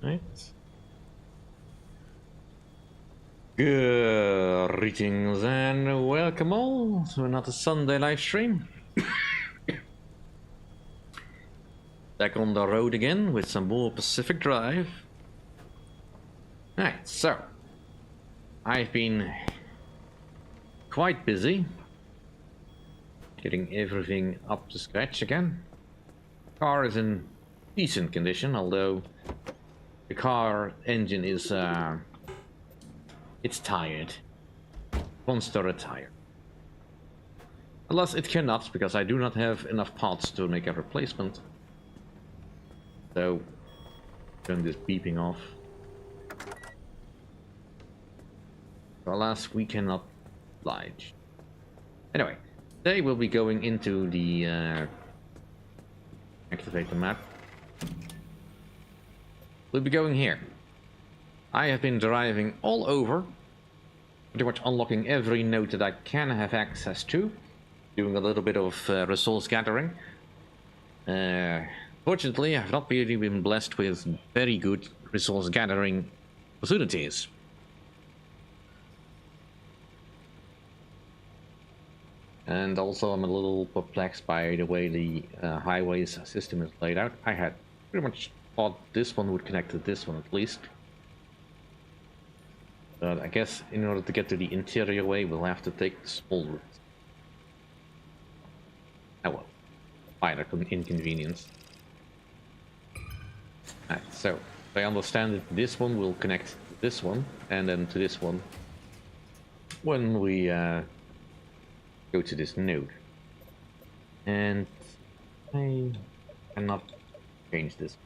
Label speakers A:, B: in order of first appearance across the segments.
A: Right. Greetings and welcome all to another Sunday live stream. Back on the road again with some more Pacific Drive. Alright, so I've been quite busy getting everything up to scratch again. Car is in decent condition, although the car engine is it's tired. Wants to retire. Alas, it cannot, because I do not have enough parts to make a replacement. So, turn this beeping off. Alas, we cannot oblige. Anyway, today we'll be going into the activate the map. We'll be going here. I have been driving all over, pretty much unlocking every node that I can have access to, doing a little bit of resource gathering. Fortunately, I've not really been blessed with very good resource gathering opportunities. And also I'm a little perplexed by the way the highways system is laid out. I had pretty much thought this one would connect to this one at least. But I guess in order to get to the interior way, we'll have to take the small route. Oh well, minor inconvenience. Alright, so if I understand it, this one will connect to this one, and then to this one when we go to this node. And I cannot change this.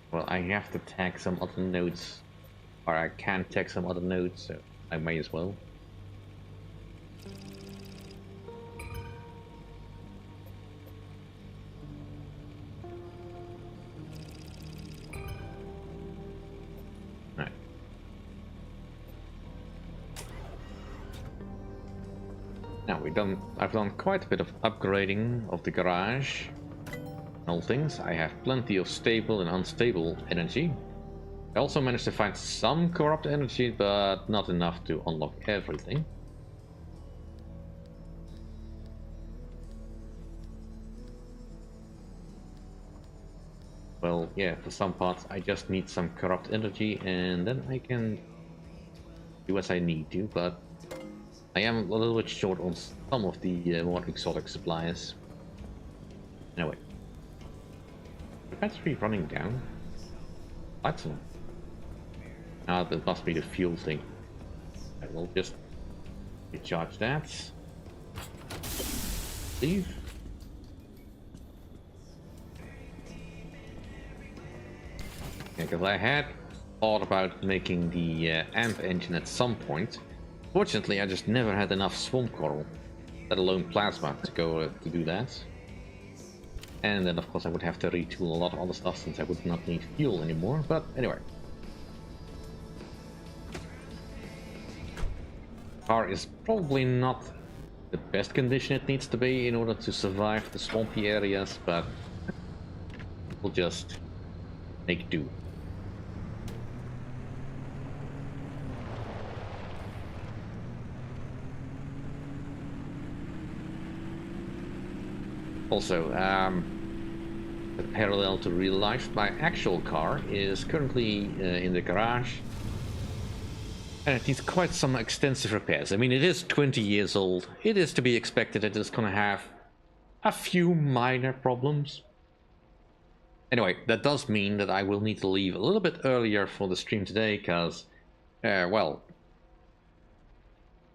A: Well, I have to tag some other nodes, or I can tag some other nodes, so I may as well. Right. Now I've done quite a bit of upgrading of the garage. All things. I have plenty of stable and unstable energy. I also managed to find some corrupt energy, but not enough to unlock everything. Well, yeah, for some parts I just need some corrupt energy and then I can do as I need to, but I am a little bit short on some of the more exotic supplies. Anyway. The battery running down? Excellent. Ah, that must be the fuel thing. I will just recharge that. Leave. Yeah, because I had thought about making the AMP engine at some point. Fortunately, I just never had enough swamp coral, let alone plasma, to go to do that. And then of course I would have to retool a lot of other stuff since I would not need fuel anymore, but anyway. Car is probably not the best condition it needs to be in order to survive the swampy areas, but we'll just make do. Also, parallel to real life, my actual car is currently in the garage, and it needs quite some extensive repairs. I mean, it is 20 years old. It is to be expected that it's going to have a few minor problems. Anyway, that does mean that I will need to leave a little bit earlier for the stream today, because, well,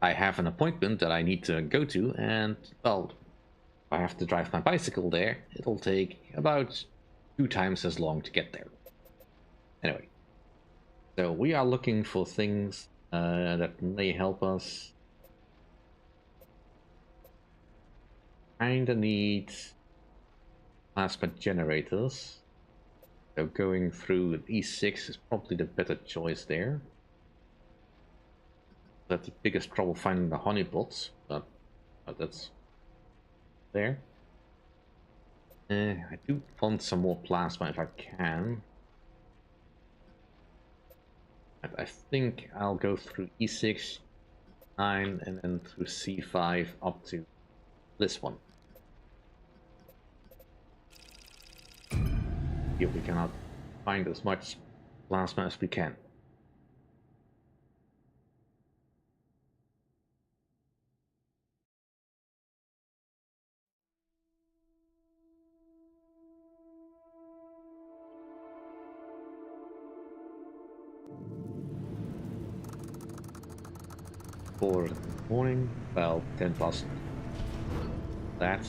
A: I have an appointment that I need to go to, and, well, if I have to drive my bicycle there, it'll take about 2 times as long to get there. Anyway, so we are looking for things that may help us. Kinda need plasma generators. So going through E6 is probably the better choice there. That's the biggest trouble finding the honeypots, but that's there. I do want some more plasma if I can. I think I'll go through E6, 9, and then through C5 up to this one. Here we cannot find as much plasma as we can. For the morning, well, 10 past that.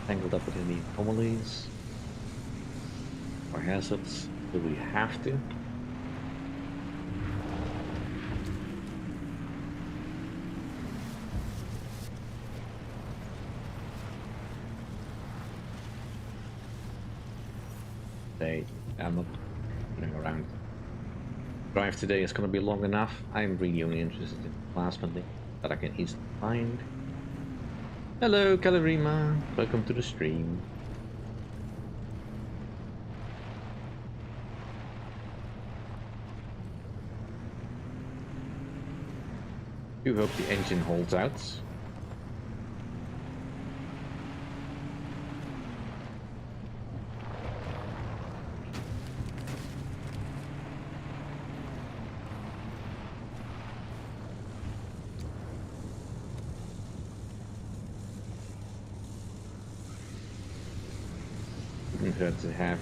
A: Tangled up with any anomalies or hazards. Do we have to? I'm not running around. Drive today is going to be long enough. I'm really only interested in plasma that I can easily find. Hello, Kalarima. Welcome to the stream. Do hope the engine holds out. Wouldn't hurt to have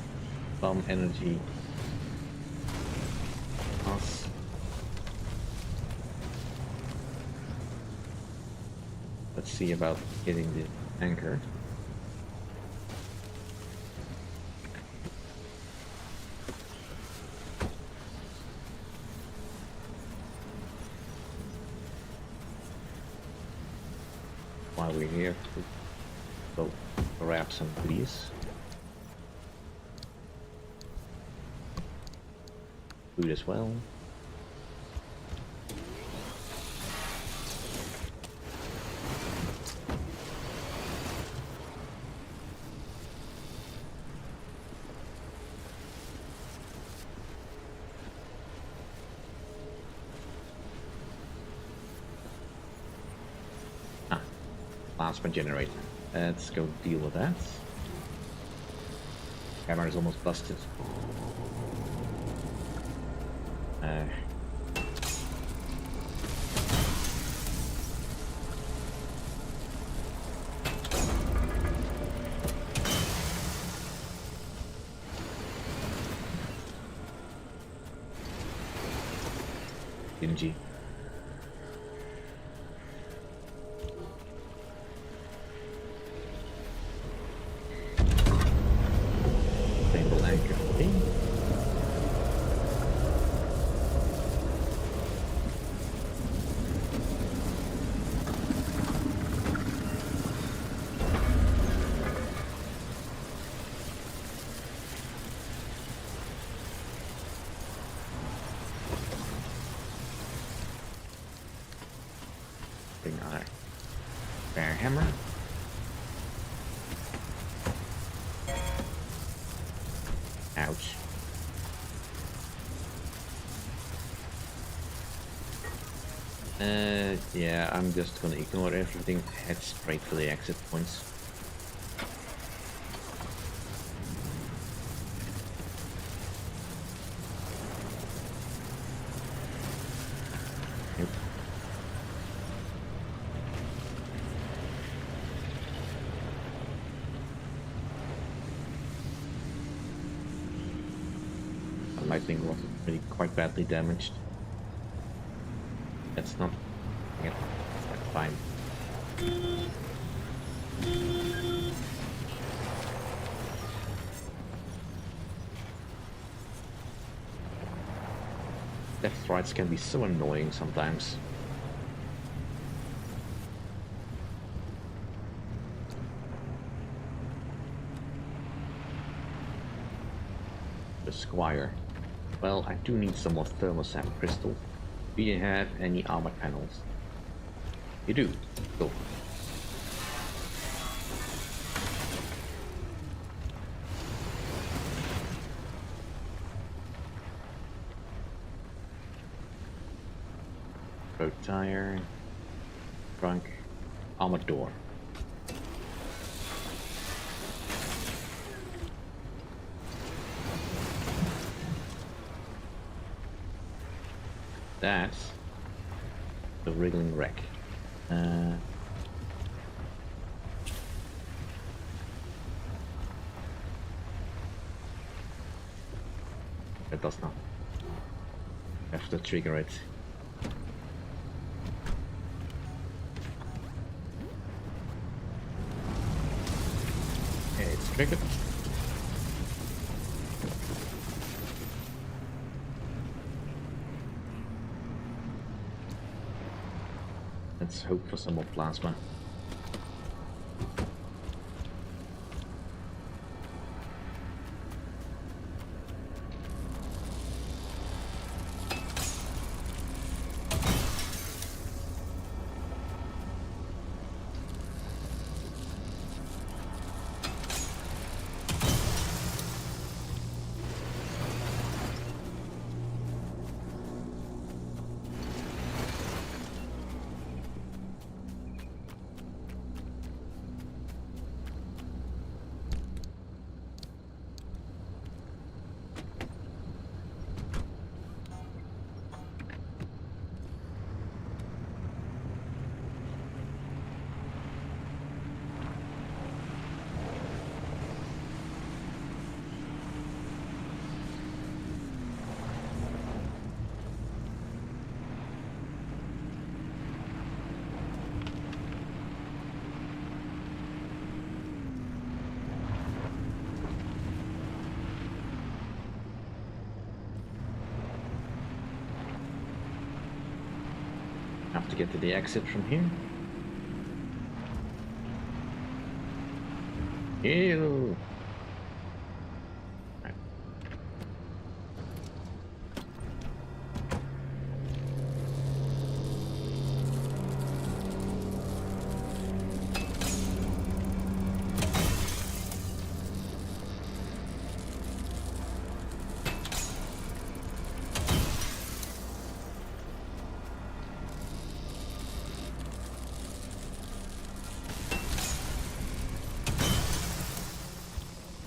A: some energy. Us. Let's see about getting the anchor. While we're here, so grab some of these. Food as well. Plasma generator. Let's go deal with that. Camera is almost busted. MG. Stable anchor. Okay. Bring our bear hammer. Ouch. Yeah, I'm just gonna ignore everything, head straight for the exit points. Yep. The lightning was really quite badly damaged. That's not... Yep, that's fine. Left rights can be so annoying sometimes. The Squire. Well, I do need some more thermostat crystal. Do you have any armor panels? You do. Cool. Road tire. Trunk. Armored door. That's the wriggling wreck. It does not. I have to trigger it. Okay, it's triggered. Let's hope for some more plasma. Have to get to the exit from here. Ew. Right.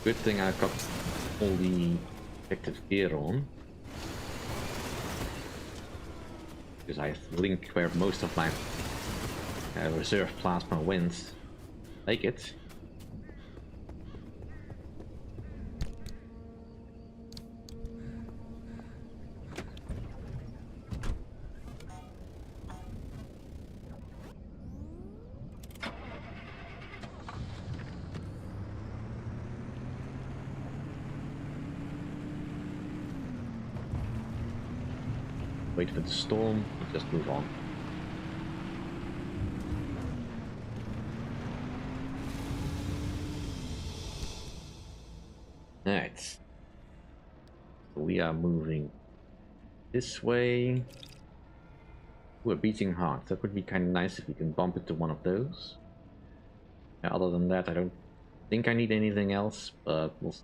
A: Good thing I got all the protective gear on. Because I think where most of my reserve plasma went. Take it. Wait for the storm, and just move on. Alright. We are moving this way. We're beating heart. That would be kind of nice if we can bump into one of those. Other than that, I don't think I need anything else, but we'll see.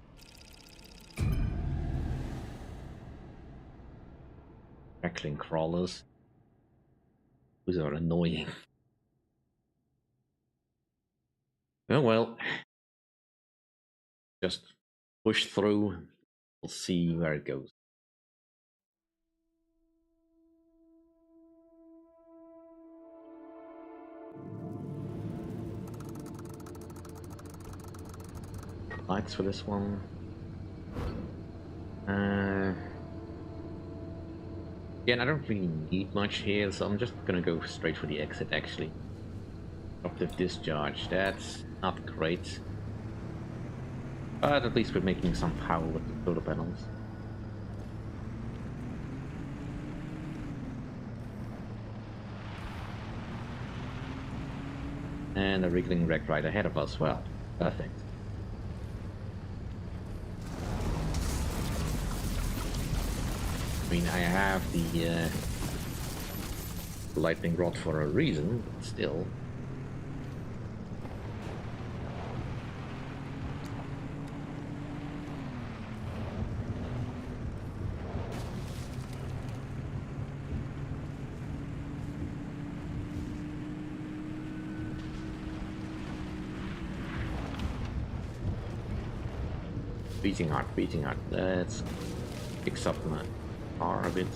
A: Crackling crawlers. Those are annoying. Oh well, just push through. We'll see where it goes. Lights for this one. Again, I don't really need much here, so I'm just gonna go straight for the exit actually. Disruptive discharge, that's not great. But at least we're making some power with the solar panels. And a wriggling wreck right ahead of us. Well, perfect. I mean, I have the lightning rod for a reason, but still. Beating hard, beating hard. Let's fix up my car a bit.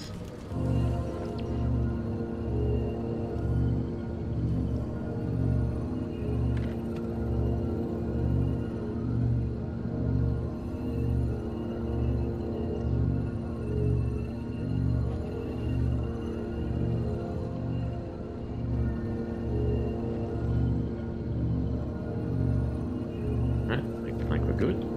A: I think we're good.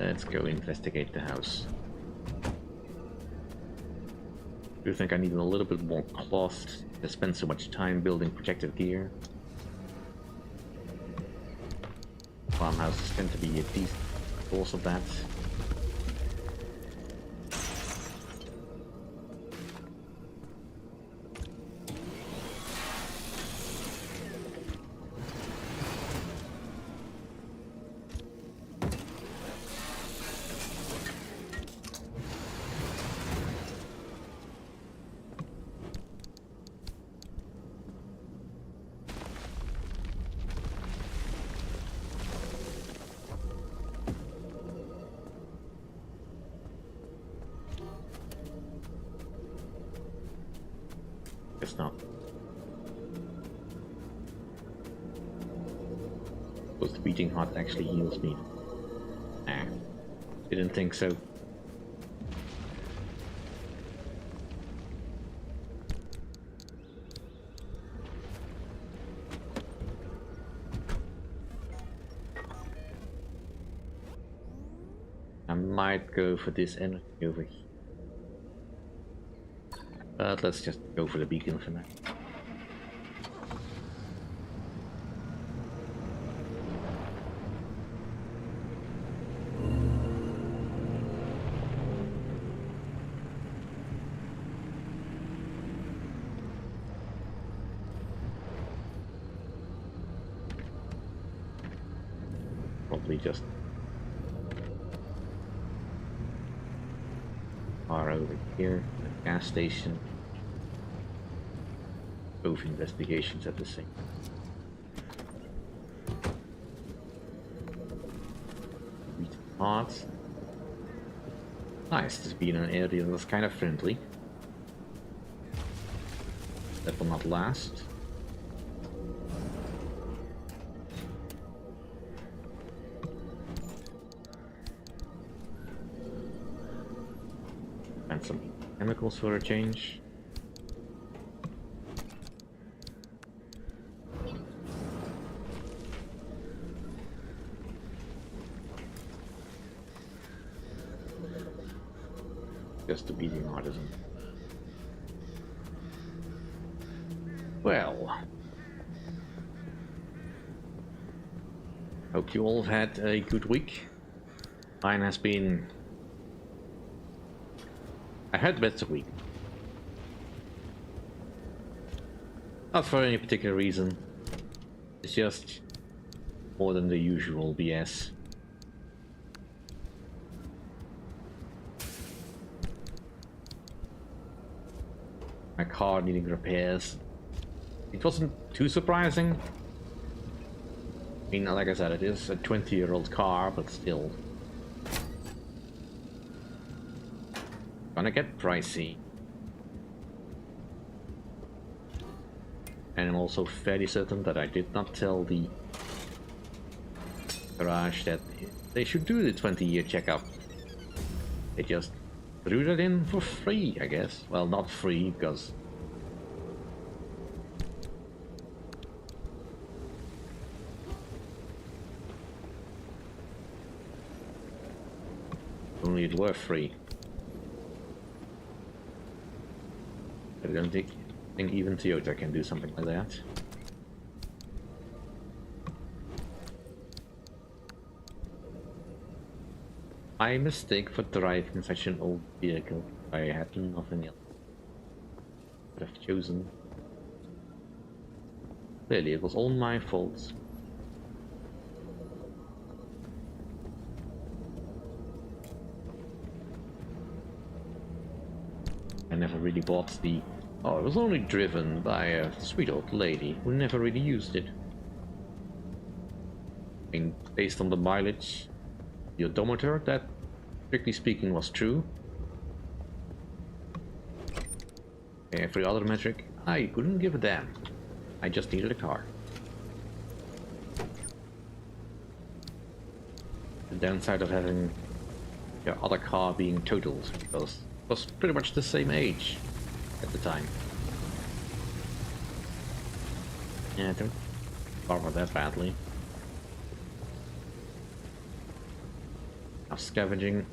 A: Let's go investigate the house. I do think I need a little bit more cloth to spend so much time building protective gear. Farmhouses tend to be a decent source of that. Guess not. Was the beating heart actually heals me? Nah, didn't think so. I might go for this energy over here. But let's just go for the beacon for now. Probably just far over here, the gas station. Both investigations at the same time. Parts. Nice to be in an area that's kind of friendly. That will not last. And some chemicals for a change. Just a beating artisan. Well, hope you all have had a good week. Mine has been... I had a better week. Not for any particular reason. It's just more than the usual BS. my car needing repairs. It wasn't too surprising. I mean, like I said, it is a 20-year-old car, but still. Gonna get pricey. And I'm also fairly certain that I did not tell the garage that they should do the 20-year checkup. They just threw that in for free, I guess. Well, not free, because only it were free. I don't think even Toyota can do something like that. My mistake for driving such an old vehicle. I had nothing else. Could have chosen. Clearly, it was all my fault. I never really bought the... Oh, it was only driven by a sweet old lady who never really used it. I mean, based on the mileage, the odometer, that, strictly speaking, was true. Every other metric, I couldn't give a damn. I just needed a car. The downside of having your other car being totaled, because it was pretty much the same age at the time. Yeah, don't bother that badly. Now scavenging.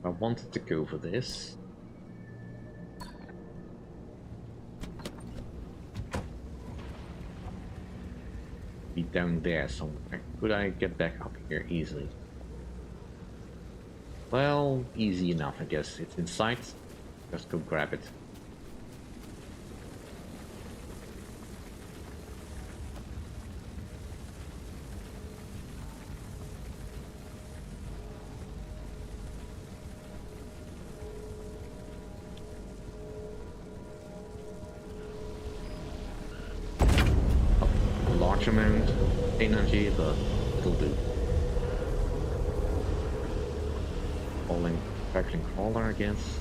A: I wanted to go for this. Be down there somewhere. Could I get back up here easily? Well, easy enough, I guess. It's in sight. Just go grab it. Amount of energy, but it'll do. Falling, crackling crawler, I guess.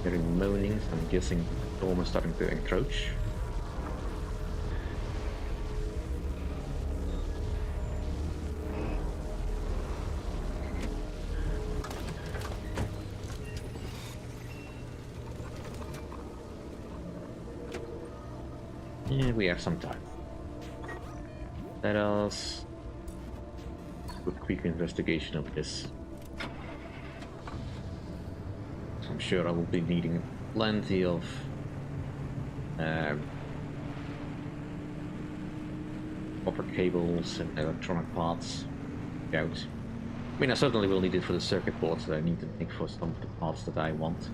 A: Hearing moaning, so I'm guessing it's almost starting to encroach. Yeah, we have some time. Let us do a quick investigation of this. I'm sure I will be needing plenty of copper cables and electronic parts out. I mean, I certainly will need it for the circuit boards that I need to make for some of the parts that I want.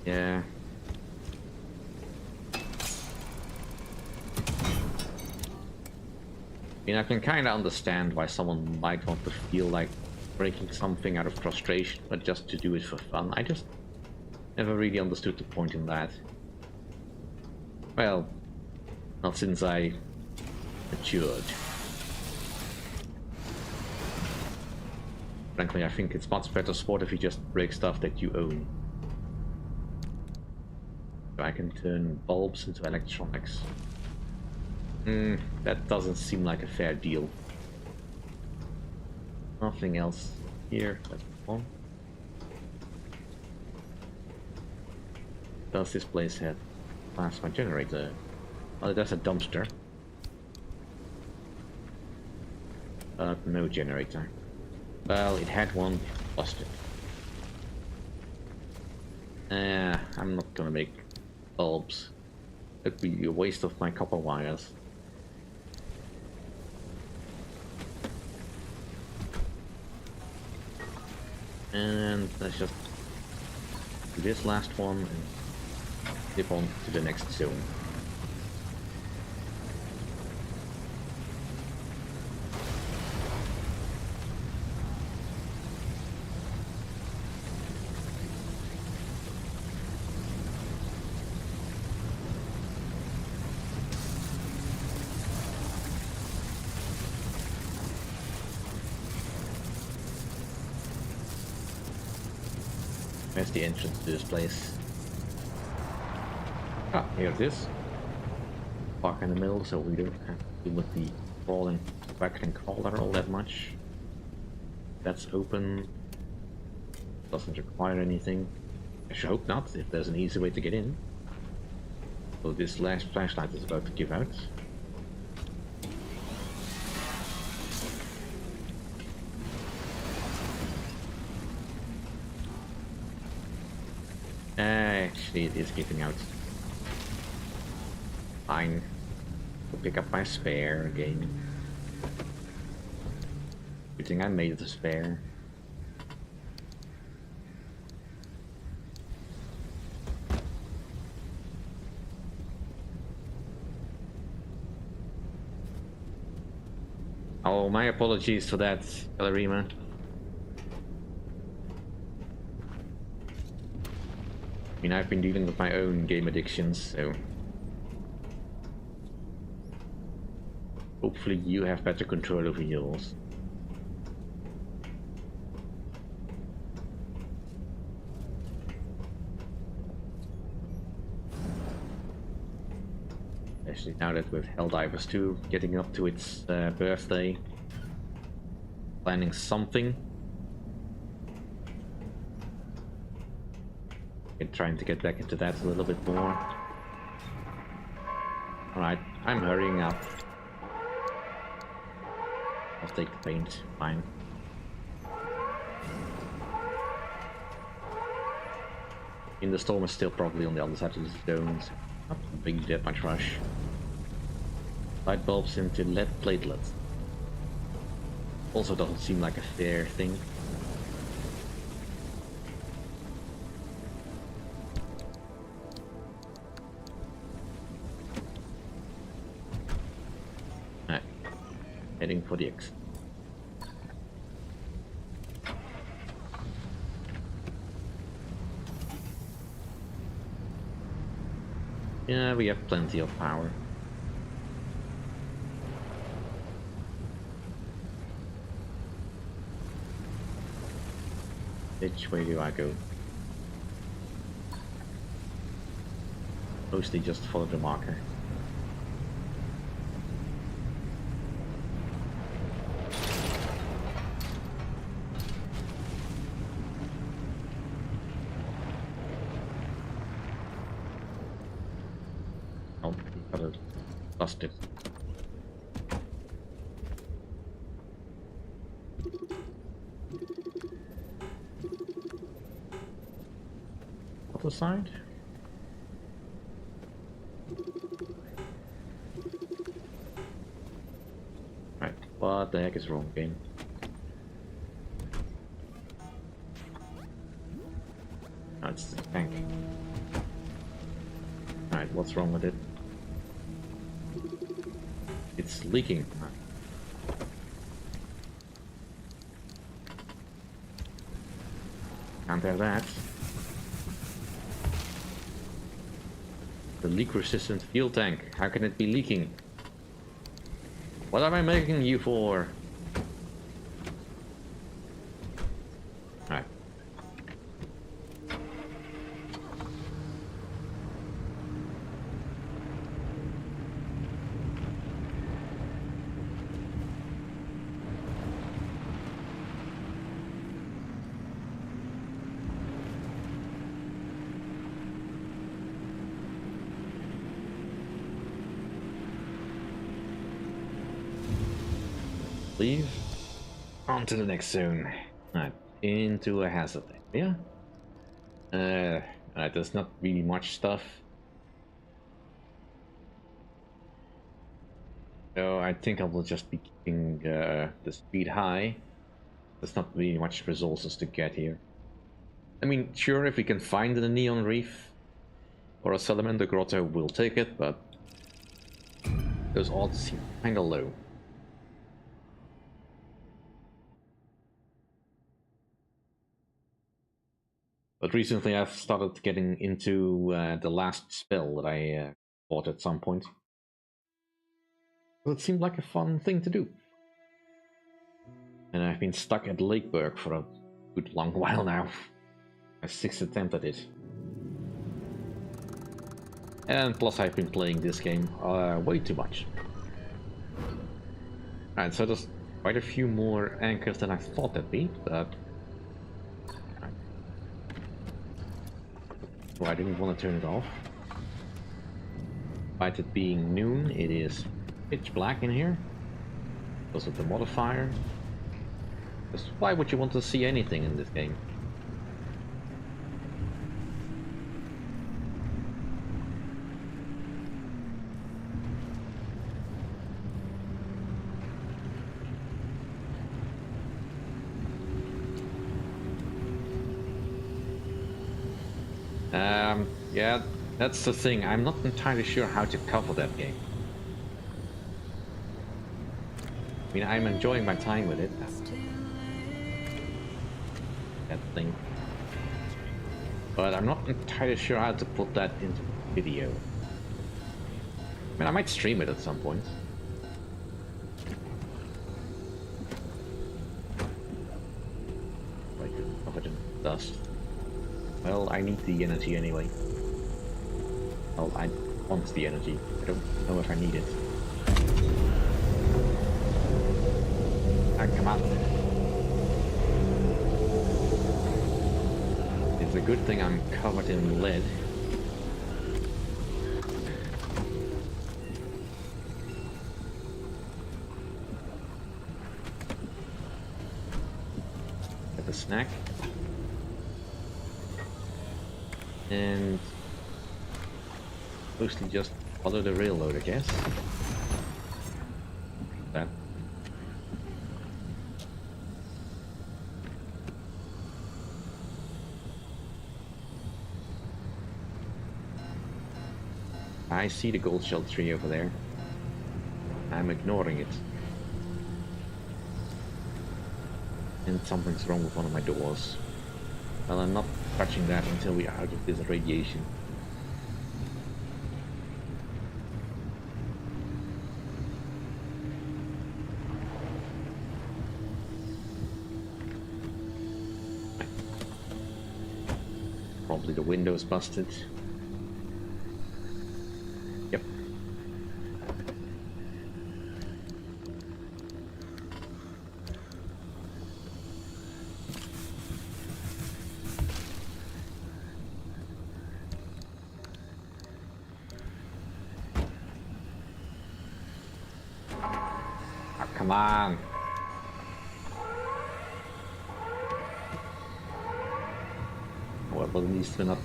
A: Yeah. I mean, I can kind of understand why someone might want to feel like breaking something out of frustration, but just to do it for fun. I just never really understood the point in that. Well, not since I matured. Frankly, I think it's much better sport if you just break stuff that you own. So I can turn bulbs into electronics. That doesn't seem like a fair deal. Nothing else here. That's on. Does this place have plasma generator? Oh, there's a dumpster. No generator. Well, it had one, lost it. I'm not gonna make bulbs. It'd be a waste of my copper wires. And let's just do this last one and flip on to the next zone. Where's the entrance to this place? Ah, here it is. Park in the middle, so we don't have to deal with the crawling, vacuum crawler all that much. That's open. Doesn't require anything. I should hope not, if there's an easy way to get in. So this last flashlight is about to give out. Actually, it is giving out. Fine. I'll pick up my spare again. Good thing I made it a spare. Oh, my apologies for that, Galerima. I mean, I've been dealing with my own game addictions, so hopefully you have better control over yours. Especially now that with Helldivers 2 getting up to its birthday, planning something. And trying to get back into that a little bit more. Alright, I'm hurrying up. I'll take the paint, fine. In the storm is still probably on the other side of the stones. Not a big that much rush. Light bulbs into lead platelets. Also doesn't seem like a fair thing. Heading for the exit. Yeah, we have plenty of power. Which way do I go? Mostly just follow the marker. Busted. Other side? Right, what the heck is wrong, game? Oh, it's the tank. Alright, what's wrong with it? It's leaking. Can't have that. The leak-resistant fuel tank. How can it be leaking? What am I making you for? Alright. leave. On to the next zone. Right, into a hazard area. There's not really much stuff. So I think I will just be keeping the speed high. There's not really much resources to get here. I mean, sure, if we can find the Neon Reef or a Salamander Grotto, we'll take it, but those odds seem kinda low. But recently I've started getting into the last spell that I bought at some point. Well, it seemed like a fun thing to do. And I've been stuck at Lakeburg for a good long while now. My 6th attempt at it. And plus I've been playing this game way too much. Alright, so there's quite a few more anchors than I thought there'd be, but... Well, I didn't want to turn it off. Despite it being noon, it is pitch black in here. Because of the modifier. Because why would you want to see anything in this game? Yeah, that's the thing. I'm not entirely sure how to cover that game. I mean, I'm enjoying my time with it. That thing. But I'm not entirely sure how to put that into video. I mean, I might stream it at some point. Like, covered in dust. Well, I need the energy anyway. Well, I want the energy. I don't know if I need it. Ah, come on. It's a good thing I'm covered in lead. Get the snack. And mostly just follow the railroad, I guess. That. I see the gold shell tree over there. I'm ignoring it. And something's wrong with one of my doors. Well, I'm not touching that until we are out of this radiation. Probably the window's busted. Yep. Oh, come on. Well, at least we're not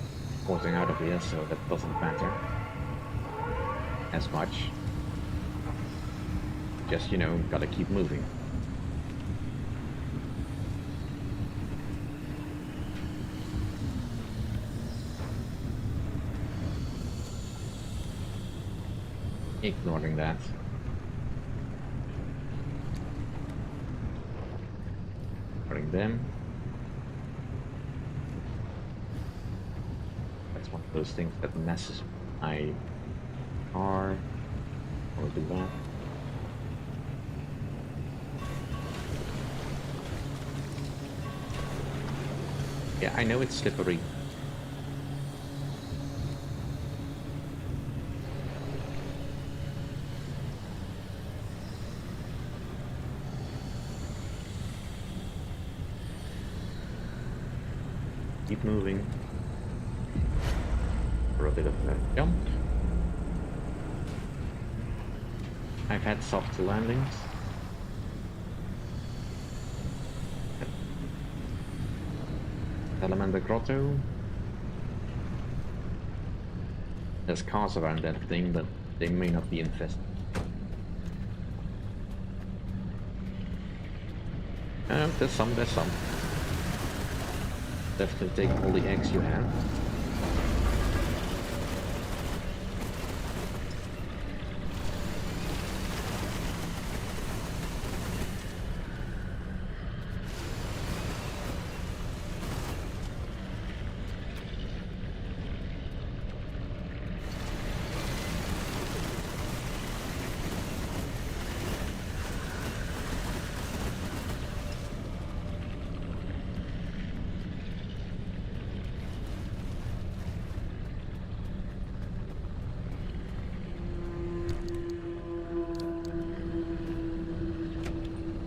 A: porting out of here, so that doesn't matter as much. Just, you know, gotta keep moving. Ignoring that. Ignoring them. That's one of those things that messes my car. Or do that. Yeah, I know it's slippery. Keep moving. For a bit of a jump. I've had soft landings. Salamander Grotto. There's cars around that thing, but they may not be infested. There's some. Definitely take all the eggs you have.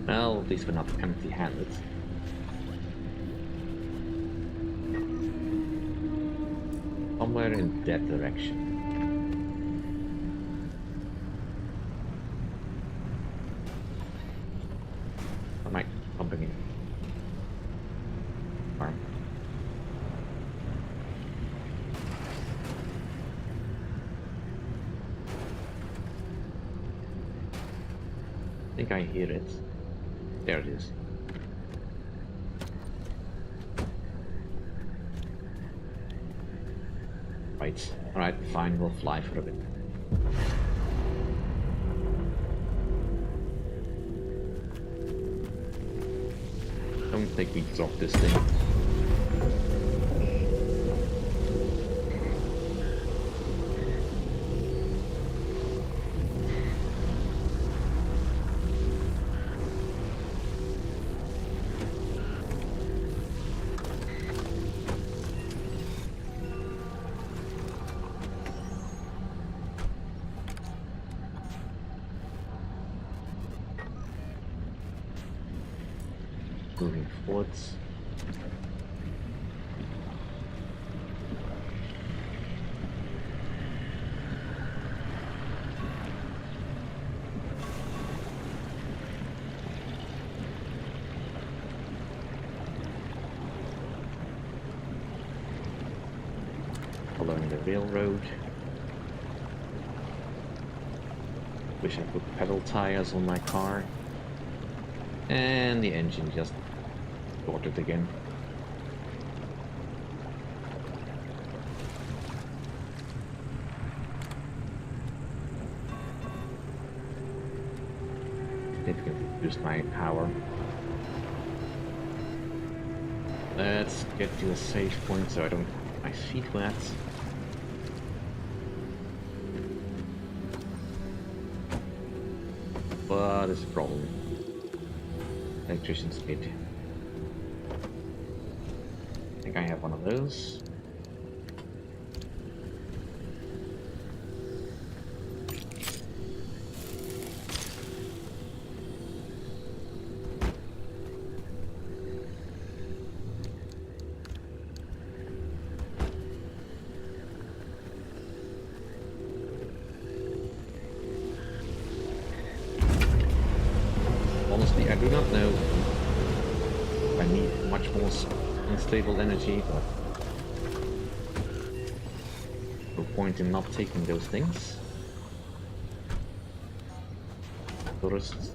A: Well, at least we're not empty-handed. Somewhere in that direction. Am I pumping in? Farm. I think I hear it. There it is. Right. Alright, fine, we'll fly for a bit. Don't think we drop this thing. Moving forwards. Following the railroad. Wish I put pedal tires on my car. And the engine just started again. Significantly reduced my power. Let's get to a safe point so I don't get my feet wet. What is the problem? Electrician's kit. I think I have one of those. Honestly, I do not know if I need much more unstable energy, but no point in not taking those things. Tourists.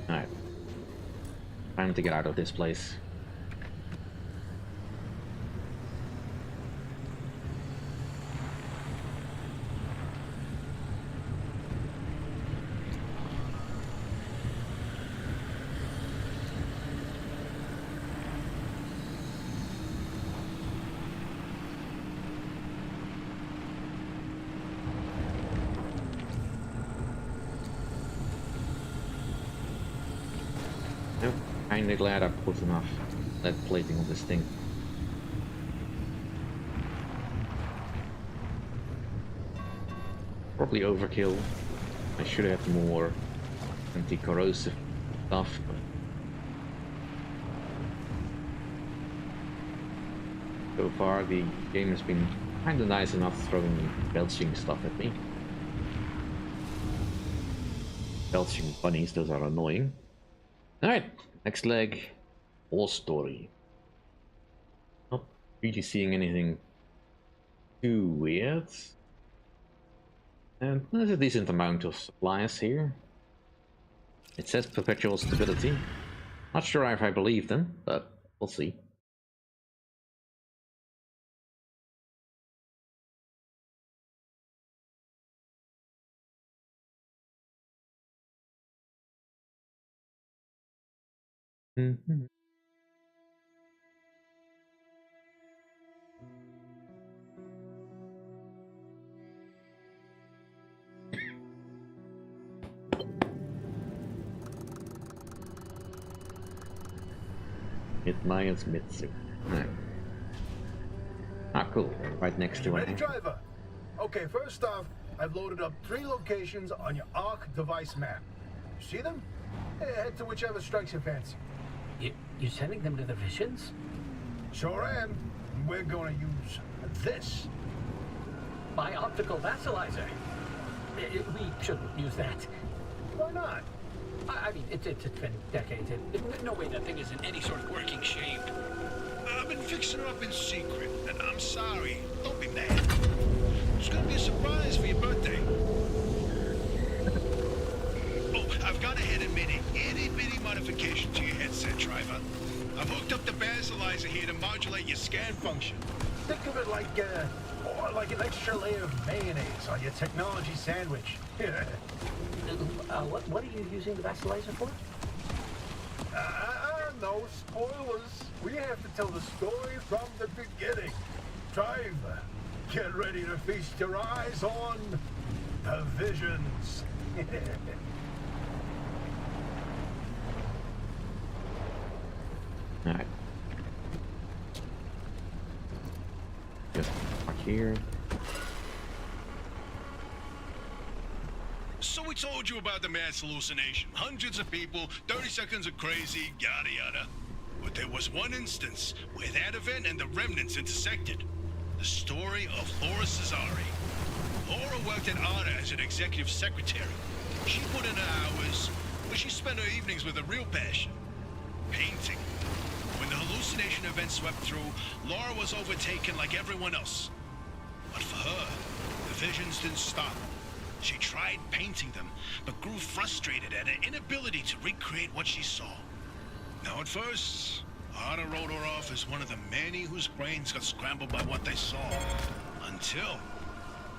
A: Alright. Time to get out of this place. Nope, kinda glad I put enough lead plating on this thing. Probably overkill. I should have more anti-corrosive stuff, but so far the game has been kinda nice enough throwing belching stuff at me. Belching bunnies, those are annoying. Alright, next leg, war story. really seeing anything too weird. And there's a decent amount of supplies here. It says perpetual stability. Not sure if I believe them, but we'll see. Mm-hmm. Myers Mitsu. Right. Ah, cool. Right next to
B: Ready,
A: it.
B: driver? Okay, first off, I've loaded up 3 locations on your ARC device map. You see them? Head to whichever strikes your fancy.
C: You're sending them to the Visions?
B: Sure am. We're gonna use this.
C: My optical vassalizer. We shouldn't use that.
B: Why not?
C: I mean, it's been decades. No way that thing is in any sort of working shape.
D: I've been fixing it up in secret, and I'm sorry. Don't be mad. It's gonna be a surprise for your birthday. Oh, I've gone ahead and made an itty-bitty modification to your headset, driver. I've hooked up the basilizer here to modulate your scan function.
B: Think of it like an extra layer of mayonnaise on your technology sandwich.
C: What are you using the vassalizer for?
B: No spoilers. We have to tell the story from the beginning. Driver, get ready to feast your eyes on the Visions.
A: Alright. Just park here.
D: So we told you about the mass hallucination. Hundreds of people, 30 seconds of crazy, yada yada. But there was one instance where that event and the remnants intersected. The story of Laura Cesari. Laura worked at ARDA as an executive secretary. She put in her hours, but she spent her evenings with a real passion. Painting. When the hallucination event swept through, Laura was overtaken like everyone else. But for her, the visions didn't stop. She tried painting them, but grew frustrated at her inability to recreate what she saw. Now at first, Arda wrote her off as one of the many whose brains got scrambled by what they saw. Until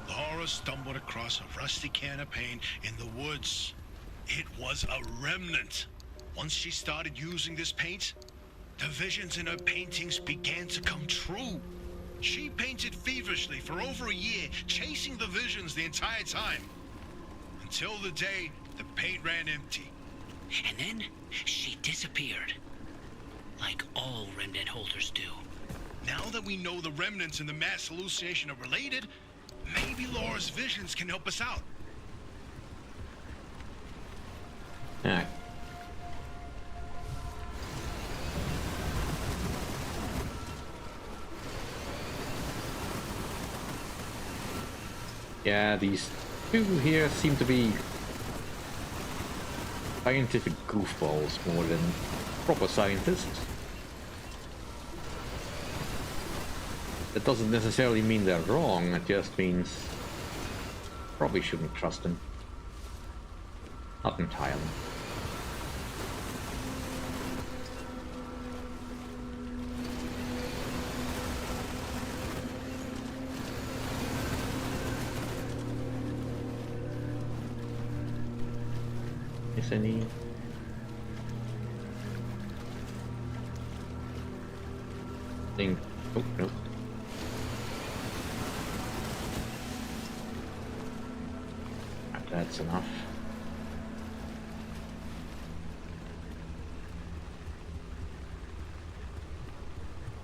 D: Laura stumbled across a rusty can of paint in the woods. It was a remnant. Once she started using this paint, the visions in her paintings began to come true. She painted feverishly for over a year, chasing the visions the entire time. Until the day the paint ran empty.
E: And then she disappeared. Like all remnant holders do.
D: Now that we know the remnants and the mass hallucination are related, maybe Laura's visions can help us out.
A: Alright. Yeah, these two here seem to be scientific goofballs more than proper scientists. That doesn't necessarily mean they're wrong, it just means probably shouldn't trust them. Not entirely. Is any thing? Oh no. That's enough.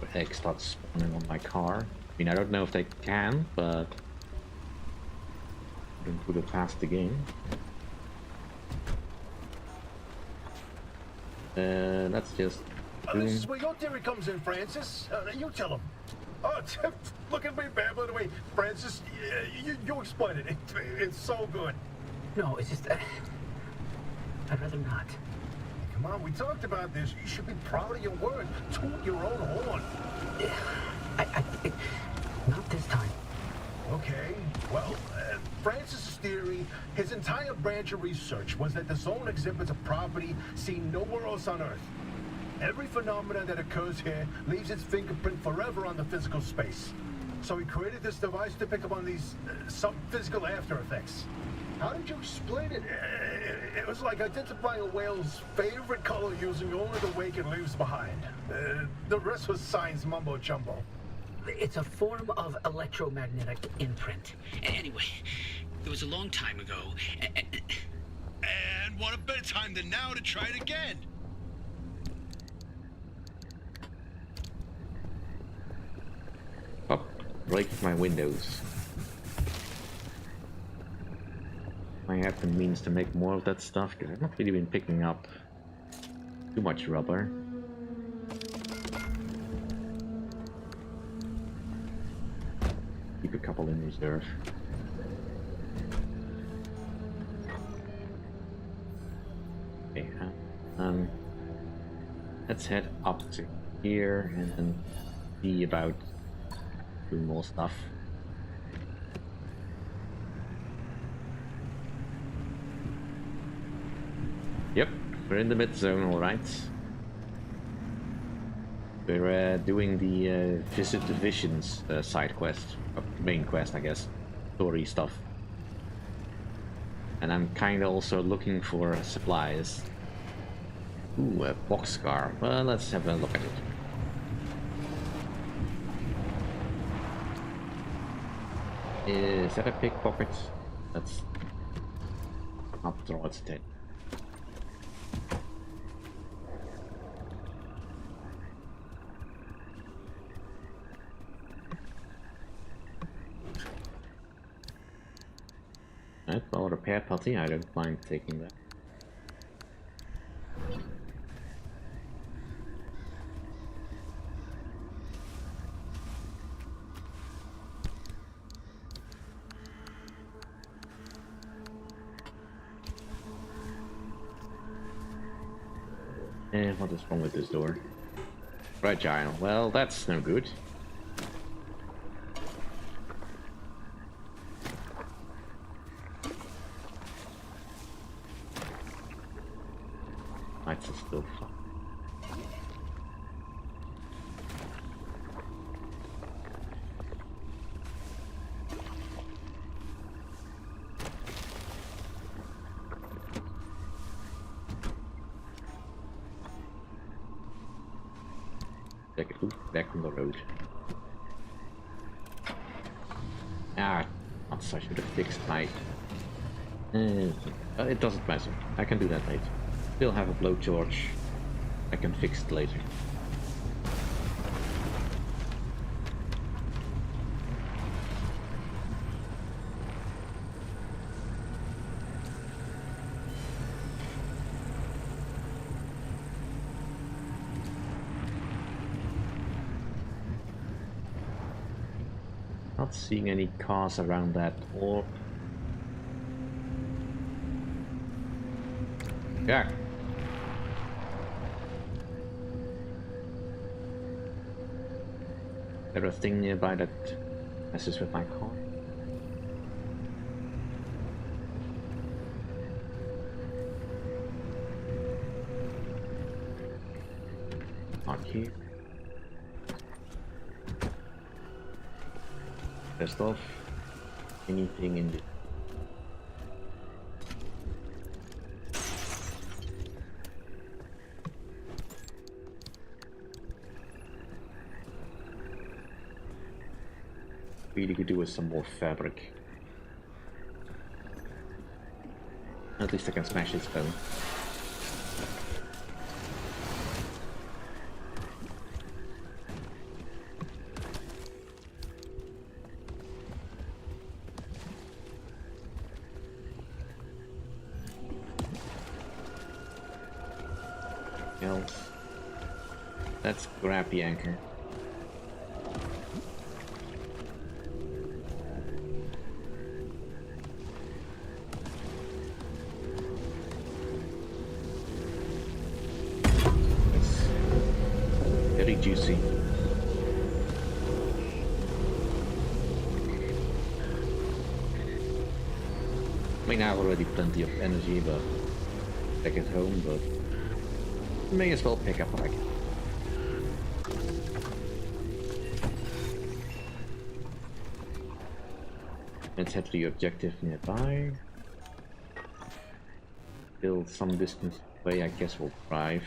A: The egg starts spawning on my car. I mean, I don't know if they can, but I don't put it past the game. That's just.
B: This is where your theory comes in, Francis. You tell him. Oh, look at me babbling away. Francis, you explain it. It's so good.
C: No, it's just... I'd rather not.
B: Come on, we talked about this. You should be proud of your work. Toot your own horn.
C: Not this time.
B: Okay, well, Francis's theory, his entire branch of research was that the zone exhibits a property seen nowhere else on Earth. Every phenomenon that occurs here leaves its fingerprint forever on the physical space. So he created this device to pick up on these some physical after effects. How did you explain it? It was like identifying a whale's favorite color using only the wake it leaves behind. The rest was science mumbo jumbo.
E: It's a form of electromagnetic imprint. Anyway, it was a long time ago.
D: And what a better time than now to try it again?
A: Oh, break my windows. I have the means to make more of that stuff, because I've not really been picking up too much rubber. Keep a couple in reserve. Okay, let's head up to here and then see about doing more stuff. Yep, we're in the mid zone, alright. We're doing the Visit the Visions side quest, main quest, I guess, story stuff. And I'm kinda also looking for supplies. Ooh, a boxcar. Well, let's have a look at it. Is that a pickpocket? Let's not draw its attention. Right, well, repair putty, I don't mind taking that. And what is wrong with this door? Fragile. Well, that's no good. Lights are still fun. Back on the road. Ah, not so I should have fixed my... it doesn't matter. I can do that later. Still have a blowtorch. I can fix it later. Not seeing any cars around that orb. Yeah. Is there a thing nearby that messes with my car? Not here. Test off anything in the... Really could do with some more fabric. At least I can smash its bone. Let's grab the anchor. It's very juicy. I mean, I have already plenty of energy, but back at home, but may as well pick up what I can. Let's head to the objective nearby. Still some distance away, I guess we'll drive.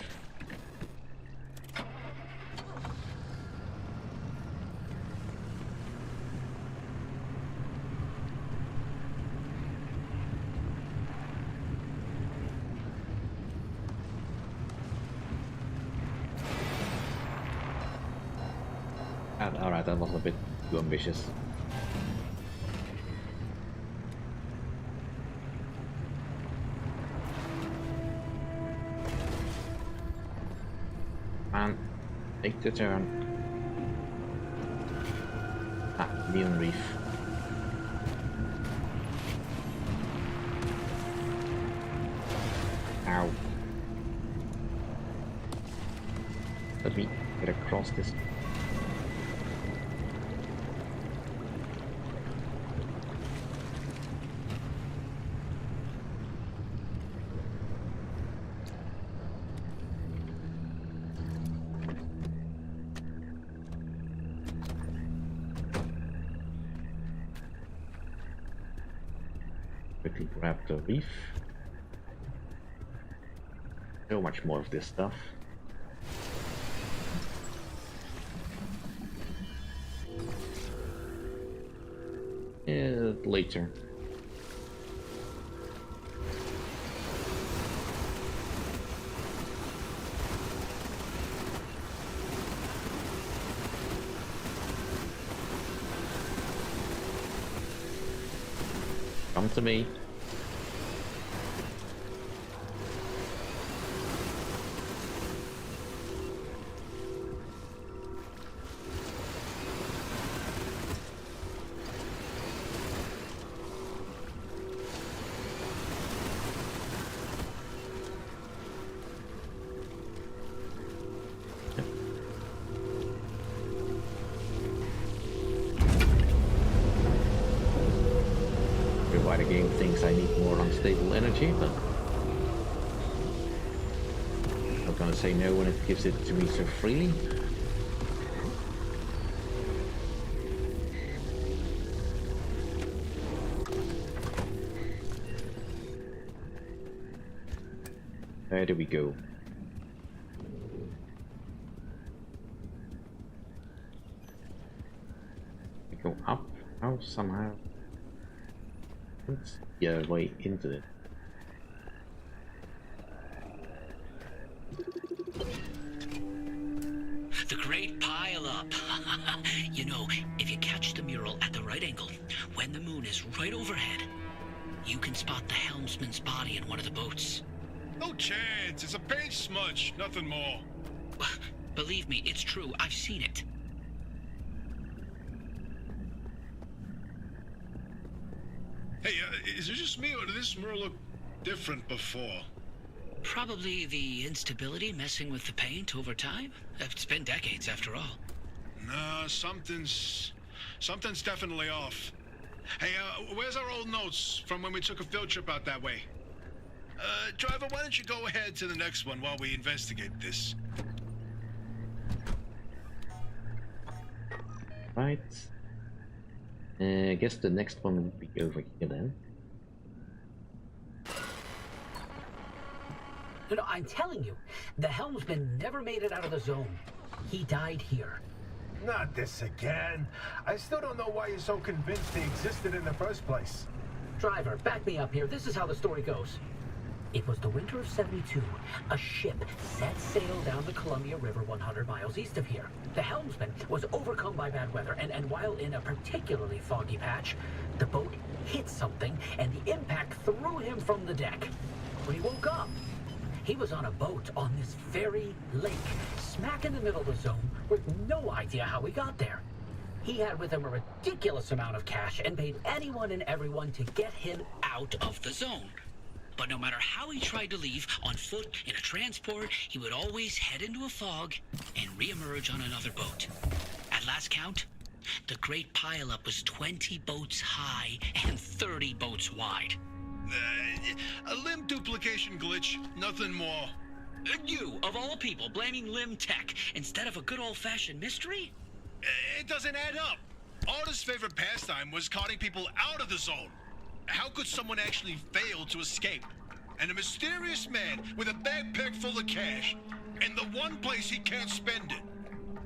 A: Alright, that was a bit too ambitious. And take the turn. Neon Reef. Ow. Let me get across this. Quickly grab the reef. So much more of this stuff. Later. Come to me. Why the game thinks I need more unstable energy, but I'm not gonna say no when it gives it to me so freely. Where do we go? We go up, out somehow. Yeah, way into it.
E: The Great Pile Up. You know, if you catch the mural at the right angle, when the moon is right overhead, you can spot the helmsman's body in one of the boats.
D: No chance. It's a paint smudge, nothing more.
E: Believe me, it's true. I've seen it.
D: Hey, is it just me, or did this mural look different before?
E: Probably the instability messing with the paint over time. It's been decades, after all.
D: Nah, something's definitely off. Hey, where's our old notes from when we took a field trip out that way? Driver, why don't you go ahead to the next one while we investigate this?
A: Right. I guess the next one would be over here then.
E: You know, I'm telling you, the helmsman never made it out of the zone. He died here.
B: Not this again. I still don't know why you're so convinced they existed in the first place.
E: Driver, back me up here. This is how the story goes. It was the winter of '72. A ship set sail down the Columbia River 100 miles east of here. The helmsman was overcome by bad weather, and while in a particularly foggy patch, the boat hit something, and the impact threw him from the deck. When he woke up, he was on a boat on this very lake, smack in the middle of the zone, with no idea how he got there. He had with him a ridiculous amount of cash and paid anyone and everyone to get him out of the zone. But no matter how he tried to leave, on foot, in a transport, he would always head into a fog and reemerge on another boat. At last count, the Great Pile Up was 20 boats high and 30 boats wide.
D: A limb duplication glitch, nothing more.
F: You, of all people, blaming Lim Tech instead of a good old-fashioned mystery?
D: It doesn't add up. Artist's favorite pastime was carting people out of the zone. How could someone actually fail to escape? And a mysterious man with a backpack full of cash, and the one place he can't spend it.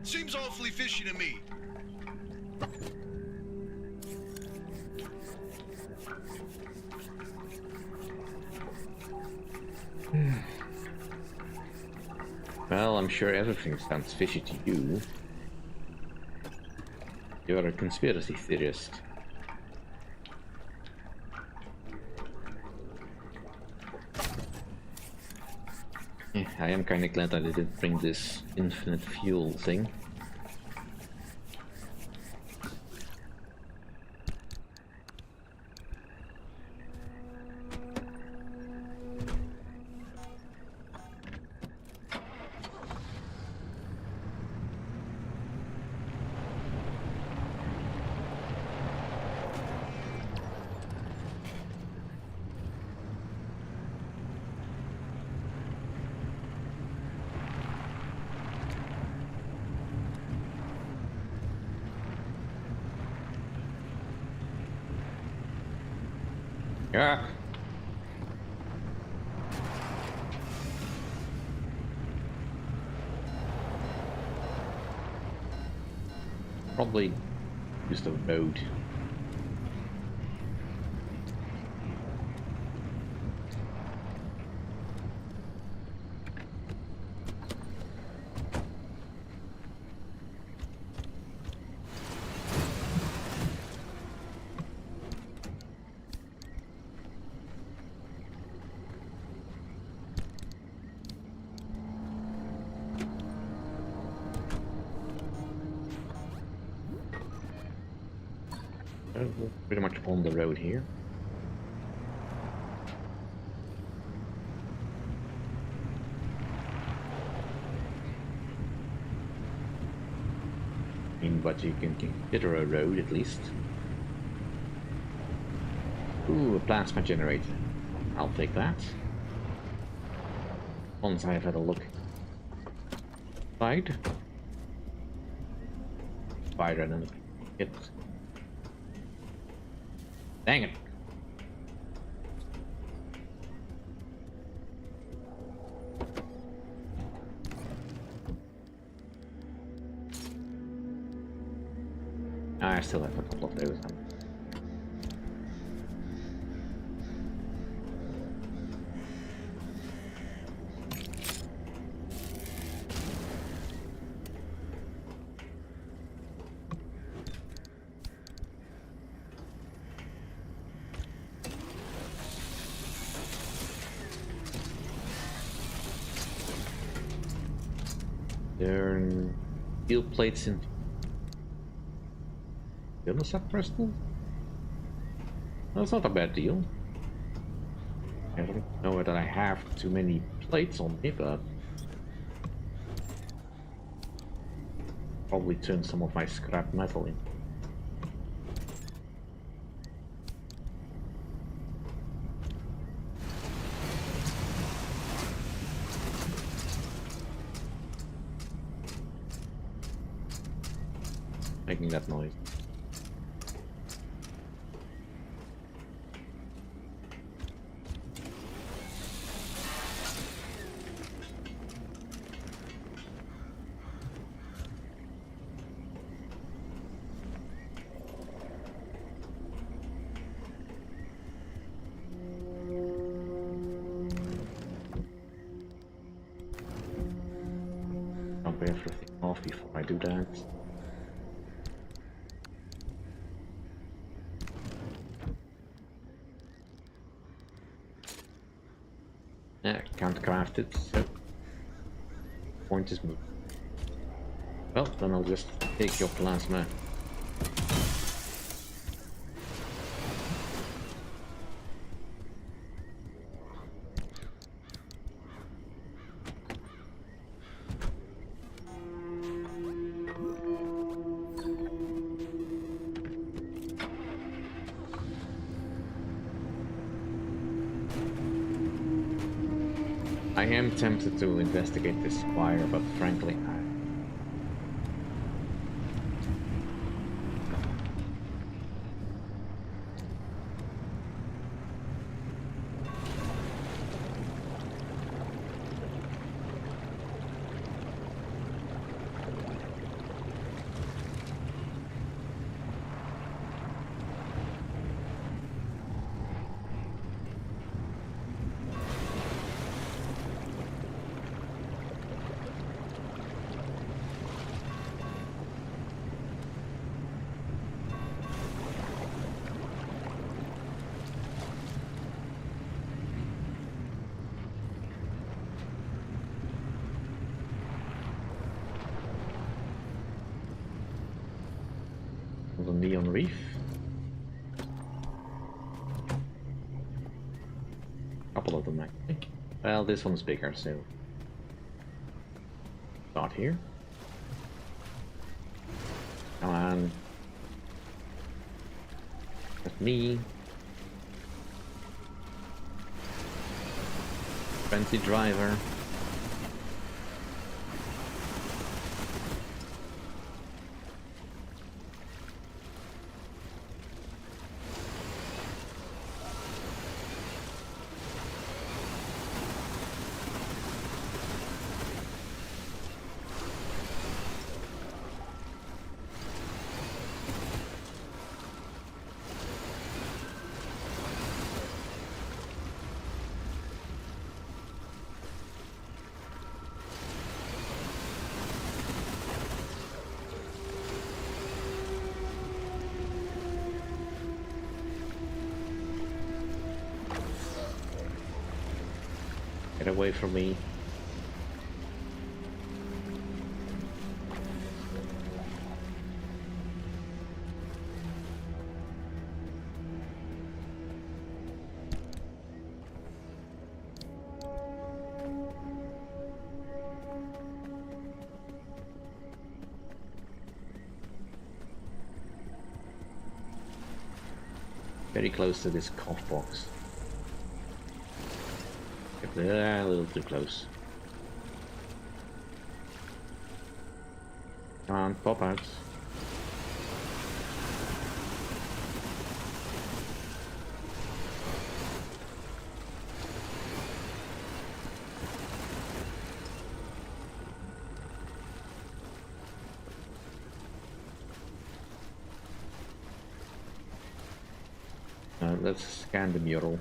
D: Seems awfully fishy to me.
A: Well, I'm sure everything sounds fishy to you. You're a conspiracy theorist. Yeah, I am kinda glad that I didn't bring this infinite fuel thing. Yeah. Probably use the road. We're pretty much on the road here. But you can consider a road at least. Ooh, a plasma generator. I'll take that. Once I have had a look. Side. Fire and hit. Dang it. I still have a couple of those. There are steel plates in Thermostat crystal? That's not a bad deal. I don't know that I have too many plates on me, but probably turn some of my scrap metal in. Making that noise. Dump everything off before I do that. Yeah, can't craft it, so point is moved. Well, then I'll just take your plasma. I am tempted to investigate this fire, but frankly, the neon reef. Couple of them, I think. Well, this one's bigger, so start here. Come on. That's me. Fancy driver. Get away from me. Very close to this cough box. A little too close. Come on, pop out. Let's scan the mural.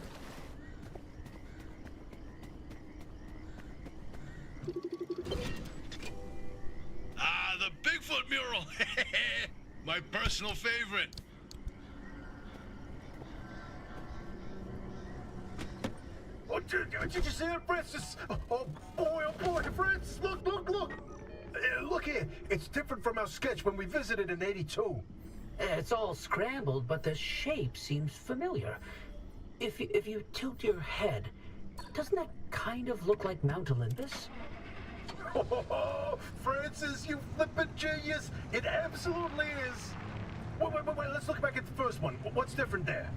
D: My personal favorite.
B: Oh, did you see that, Francis? Oh boy, Francis, look! Look here, it's different from our sketch when we visited in '82.
E: It's all scrambled, but the shape seems familiar. If you tilt your head, doesn't that kind of look like Mount Olympus?
B: Oh, Francis, you flippin' genius! It absolutely is! Wait, let's look back at the first one. What's different there?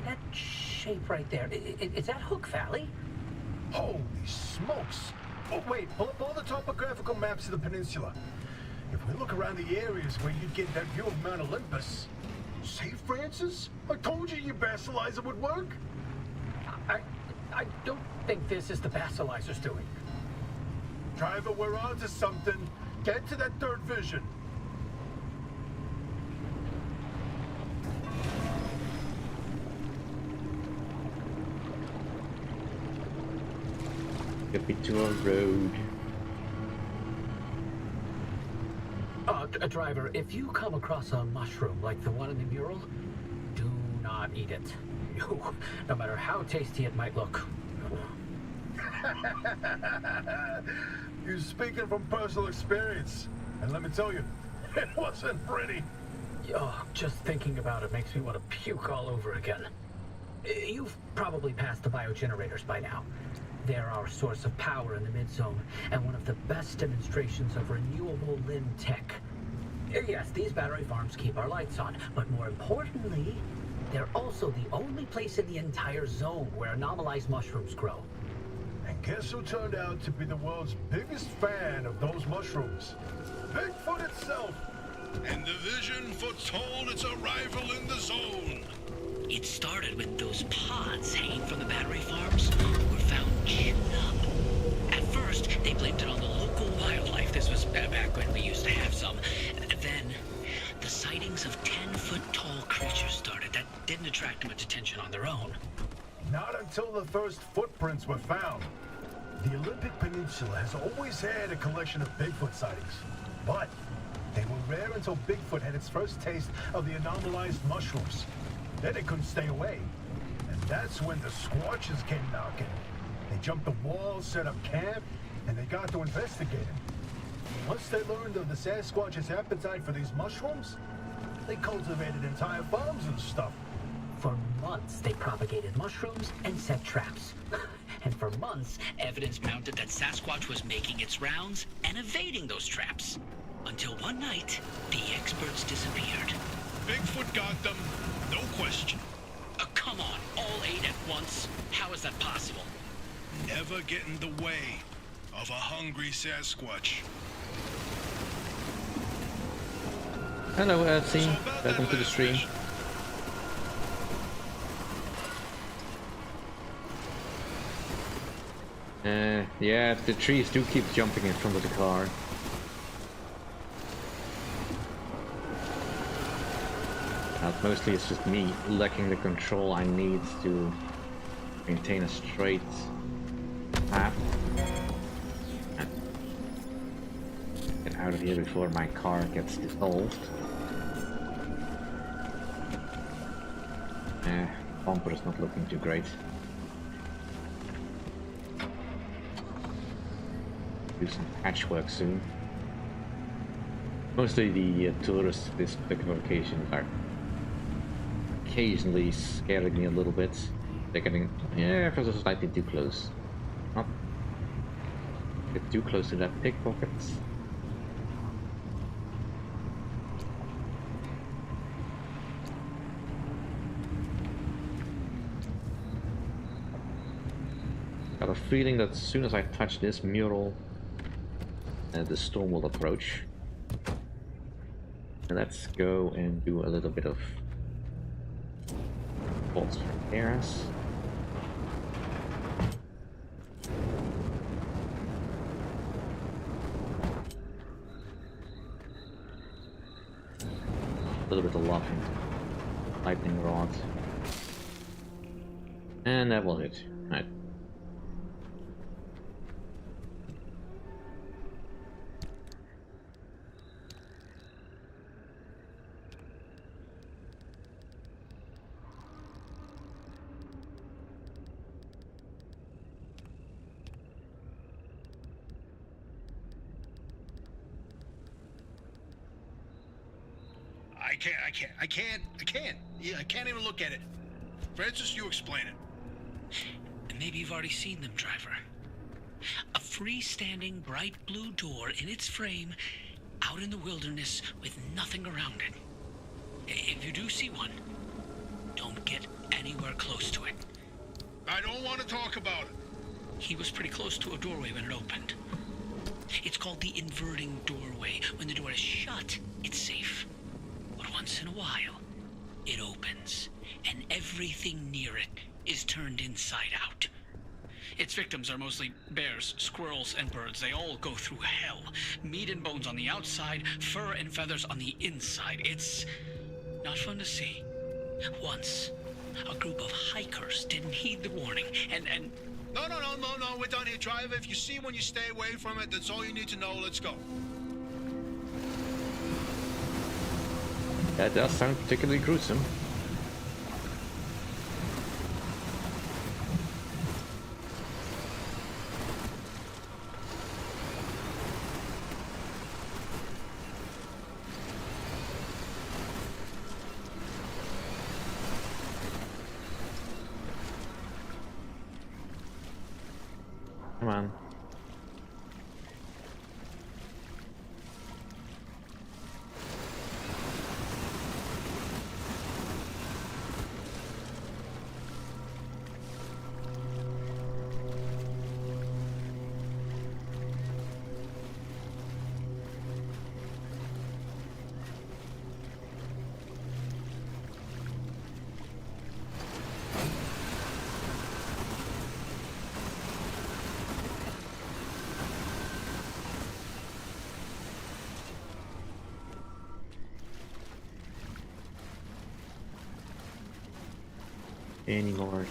E: That shape right there, is that Hook Valley?
B: Holy smokes! Oh, wait, pull up all the topographical maps of the peninsula. If we look around the areas where you'd get that view of Mount Olympus... See, Francis? I told you your basilizer would work!
E: I don't think this is the basilizer's doing.
B: Driver, we're on to something. Get to that third vision.
A: Get me to a road.
E: Driver, if you come across a mushroom like the one in the mural, do not eat it. No matter how tasty it might look.
B: You're speaking from personal experience. And let me tell you, it wasn't pretty.
E: Oh, just thinking about it makes me want to puke all over again. You've probably passed the biogenerators by now. They're our source of power in the mid-zone, and one of the best demonstrations of renewable limb tech. Yes, these battery farms keep our lights on, but more importantly, they're also the only place in the entire zone where anomalized mushrooms grow.
B: Guess who turned out to be the world's biggest fan of those mushrooms? Bigfoot itself!
D: And the vision foretold its arrival in the zone.
F: It started when those pods hanging from the battery farms were found chewed up. At first, they blamed it on the local wildlife. This was back when we used to have some. Then, the sightings of 10-foot-tall creatures started. That didn't attract much attention on their own.
B: Not until the first footprints were found. The Olympic Peninsula has always had a collection of Bigfoot sightings, but they were rare until Bigfoot had its first taste of the anomalized mushrooms. Then it couldn't stay away. And that's when the Squatches came knocking. They jumped the walls, set up camp, and they got to investigating. Once they learned of the Sasquatch's appetite for these mushrooms, they cultivated entire farms and stuff.
E: For months, they propagated mushrooms and set traps. And for months,
F: Evidence mounted that Sasquatch was making its rounds and evading those traps. Until one night, the experts disappeared.
D: Bigfoot got them, no question.
F: Come on, all 8 at once? How is that possible?
D: Never get in the way of a hungry Sasquatch.
A: Hello, Earthsea.
D: So about
A: Welcome
D: that
A: to the
D: last
A: stream.
D: mission.
A: Yeah, the trees do keep jumping in front of the car. Mostly it's just me lacking the control I need to maintain a straight path. Get out of here before my car gets dissolved. Bumper is not looking too great. Do some patchwork soon. Mostly the tourists this particular occasion are occasionally scaring me a little bit. They're getting, yeah, because it's slightly too close. Not get too close to that pickpocket. Got a feeling that as soon as I touch this mural, the storm will approach. And let's go and do a little bit of bolts for Paris. A little bit of luck into lightning rod. And that was it. Right.
D: I can't even look at it. Francis, you explain it.
F: And maybe you've already seen them, driver. A freestanding bright blue door in its frame, out in the wilderness with nothing around it. If you do see one, don't get anywhere close to it.
D: I don't want to talk about it.
F: He was pretty close to a doorway when it opened. It's called the inverting doorway. When the door is shut, it's safe. But once in a while, it opens, and everything near it is turned inside out. Its victims are mostly bears, squirrels, and birds. They all go through hell. Meat and bones on the outside, fur and feathers on the inside. It's not fun to see. Once, a group of hikers didn't heed the warning, and
D: No, we're done here, driver. If you see one, you stay away from it. That's all you need to know. Let's go.
A: That does sound particularly gruesome. Come on. anymore.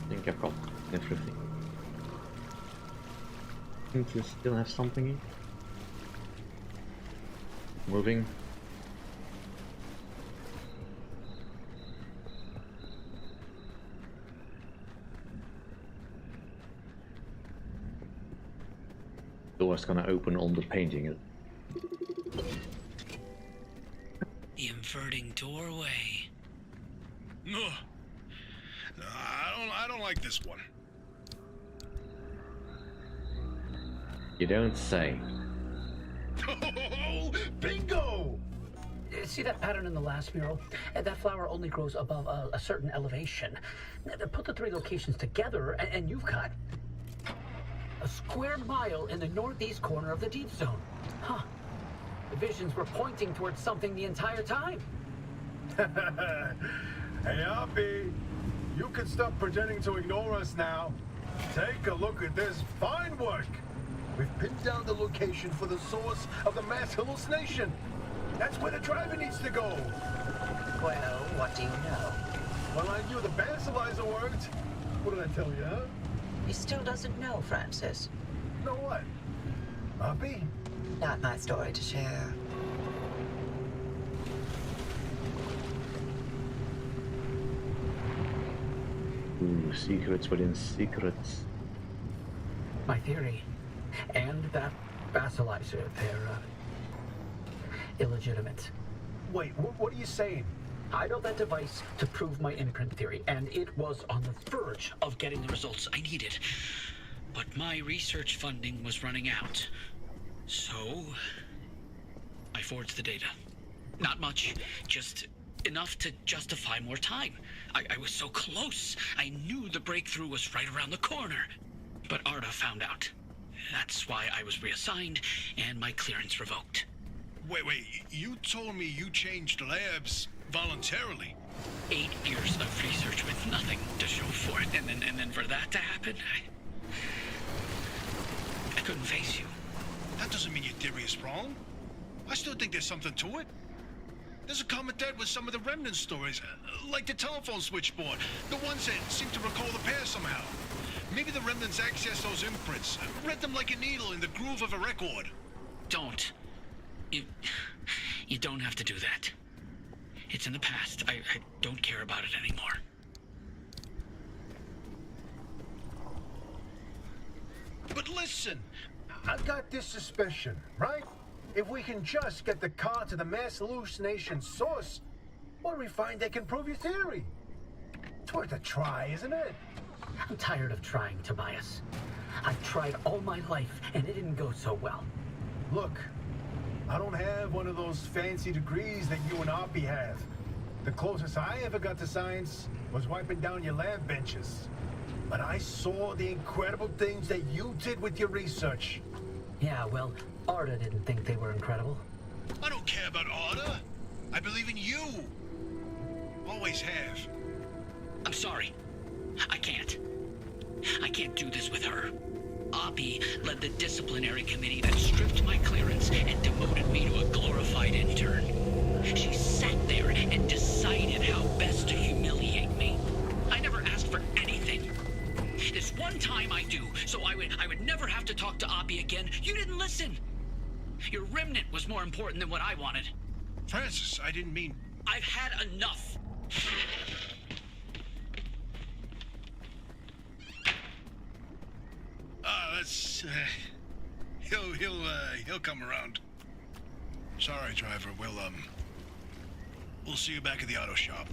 A: I think I've got everything. I think you still have something here. Moving. Door's gonna open on the painting.
F: The inverting doorway.
D: No, I don't like this one.
A: You don't say.
B: Oh, bingo!
E: See that pattern in the last mural? That flower only grows above a certain elevation. Put the three locations together, and you've got a square mile in the northeast corner of the deep zone. Huh. The visions were pointing towards something the entire time.
B: Hey, Hoppy, you can stop pretending to ignore us now. Take a look at this fine work. We've pinned down the location for the source of the mass hallucination. That's where the driver needs to go.
G: Well, what do you know?
B: Well, I knew the basilizer worked. What did I tell you, huh?
G: He still doesn't know, Francis.
B: Know what? Hoppy?
G: Not my story to share.
A: Ooh, secrets within secrets.
E: My theory. And that basilizer, they're illegitimate.
B: Wait, what are you saying?
E: I built that device to prove my imprint theory, and it was on the verge
F: Of getting the results I needed. But my research funding was running out. So I forged the data. Not much, just enough to justify more time. I was so close. I knew the breakthrough was right around the corner. But Arda found out. That's why I was reassigned and my clearance revoked.
D: Wait, you told me you changed labs voluntarily.
F: 8 years of research with nothing to show for it, and then for that to happen, I couldn't face you.
D: That doesn't mean your theory is wrong. I still think there's something to it. There's a common thread with some of the remnant stories, like the telephone switchboard, the ones that seem to recall the past somehow. Maybe the remnants access those imprints, read them like a needle in the groove of a record.
F: Don't. You don't have to do that. It's in the past. I don't care about it anymore.
D: But listen,
B: I've got this suspicion, right? If we can just get the car to the mass hallucination source, what do we find that can prove your theory? It's worth a try, isn't it?
E: I'm tired of trying, Tobias. I've tried all my life, and it didn't go so well.
B: Look, I don't have one of those fancy degrees that you and Hoppy have. The closest I ever got to science was wiping down your lab benches. But I saw the incredible things that you did with your research.
E: Yeah, well, Arda didn't think they were incredible.
D: I don't care about Arda. I believe in you. Always have.
F: I'm sorry. I can't do this with her. Oppie led the disciplinary committee that stripped my clearance and demoted me to a glorified intern. She sat there and decided how best to humiliate me. I never asked for anything. This one time I do, so I would never have to talk to Oppie again. You didn't listen. Your remnant was more important than what I wanted.
D: Francis, I didn't mean...
F: I've had enough.
D: Let's... He'll come around. Sorry, driver. We'll see you back at the auto shop.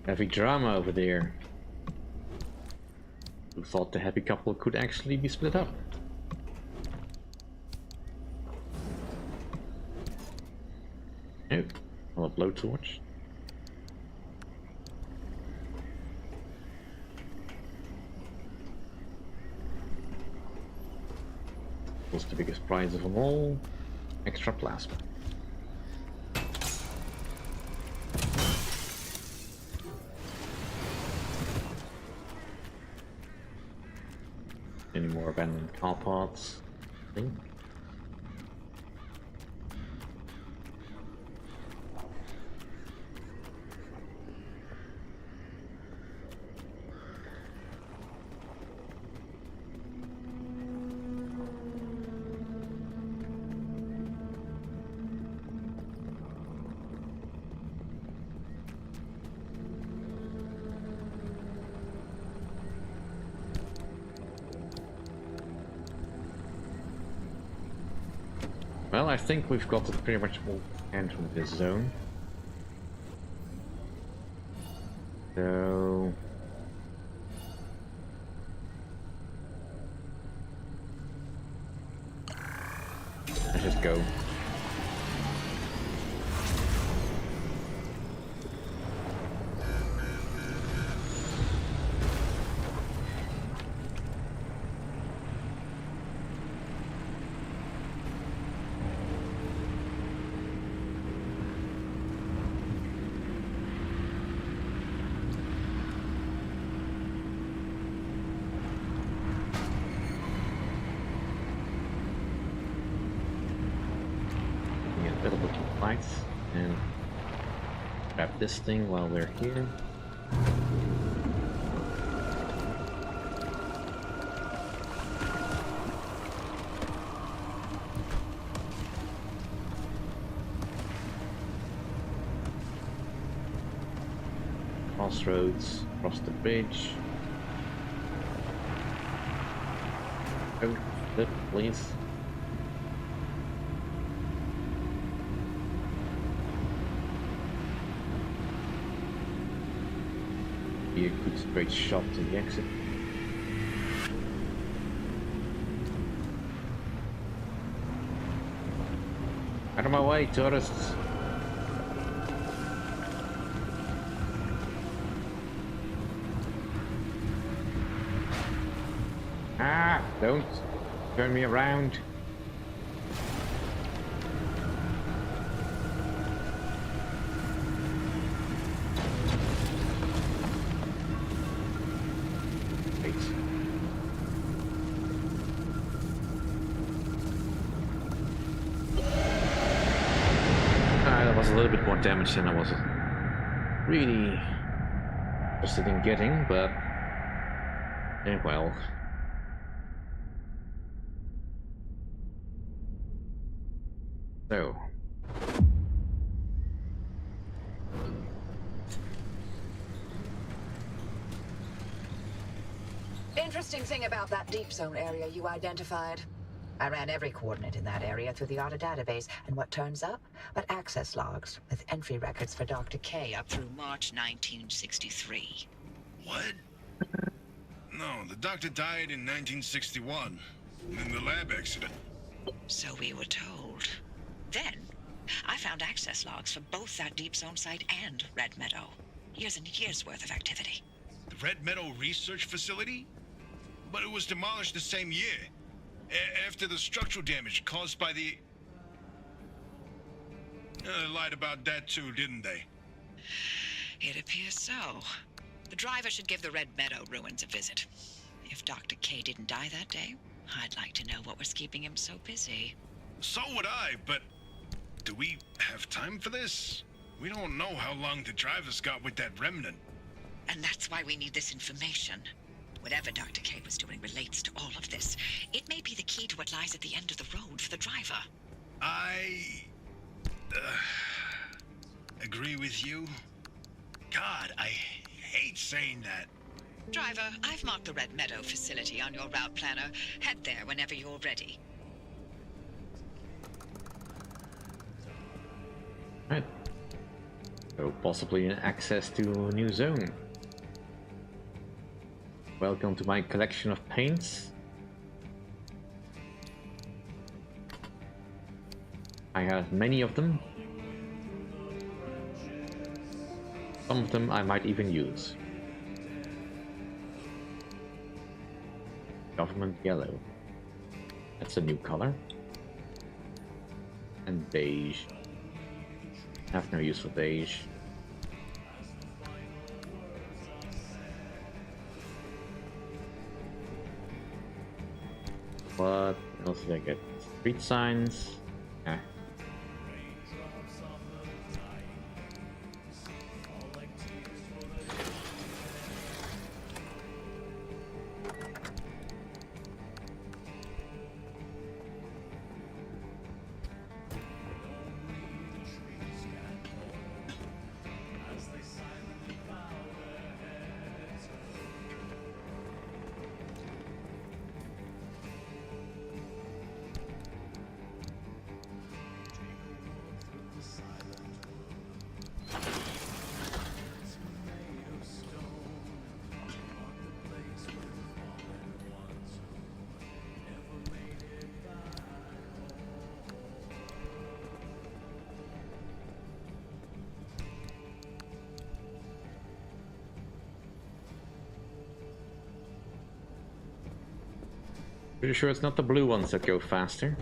A: Heavy drama over there. Who thought the happy couple could actually be split up? Nope. I'll have blowtorch. Was the biggest prize of them all. Extra plasma. Any more abandoned car parts? I think. Well, I think we've got it pretty much all scanned from this zone. So... let's just go. And grab this thing while we're here. Crossroads, cross the bridge. Oh, flip, please. A good straight shot to the exit. Out of my way, tourists! Ah! Don't turn me around! A little bit more damage than I was really interested in getting, but well. So
G: Interesting thing about that deep zone area you identified. I ran every coordinate in that area through the ARDA database, and what turns up? But access logs with entry records for Dr. K up through March 1963.
D: What? No, the doctor died in 1961, in the lab accident.
G: So we were told. Then, I found access logs for both that deep zone site and Red Meadow. Years and years worth of activity.
D: The Red Meadow Research Facility? But it was demolished the same year. After the structural damage caused by the... They lied about that too, didn't they?
G: It appears so. The driver should give the Red Meadow ruins a visit. If Dr. K didn't die that day, I'd like to know what was keeping him so busy.
D: So would I, but... do we have time for this? We don't know how long the driver's got with that remnant.
G: And that's why we need this information. Whatever Dr. K was doing relates to all of this. It may be the key to what lies at the end of the road for the driver.
D: I... agree with you. God, I hate saying that.
G: Driver, I've marked the Red Meadow facility on your route planner. Head there whenever you're ready.
A: Right. So possibly an access to a new zone. Welcome to my collection of paints. I have many of them. Some of them I might even use. Government yellow. That's a new color. And beige. Have no use for beige. What else did I get? Street signs. Eh. Pretty sure it's not the blue ones that go faster.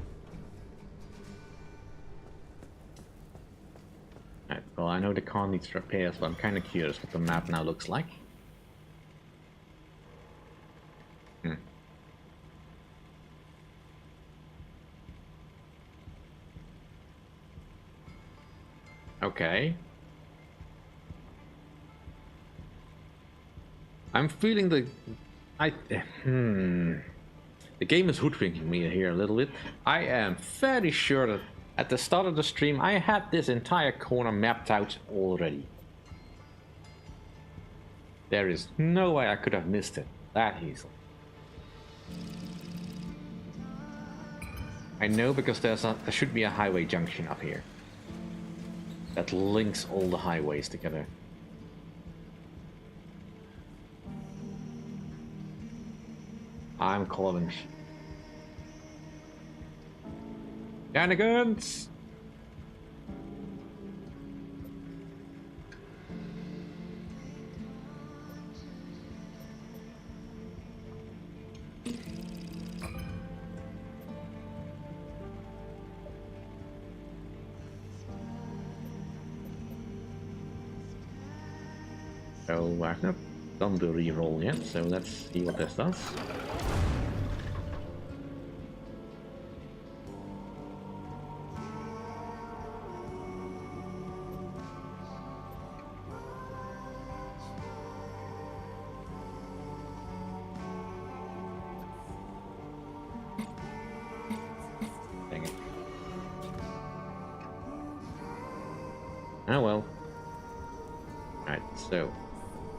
A: Alright, well I know the car needs repairs, but I'm kind of curious what the map now looks like. Okay. I'm feeling the... The game is hoodwinking me here a little bit. I am fairly sure that at the start of the stream I had this entire corner mapped out already. There is no way I could have missed it that easily. I know because there should be a highway junction up here that links all the highways together. I'm calling shenanigans. So I've not done the reroll yet, so let's see what this does. Dang it. Oh well. Alright, so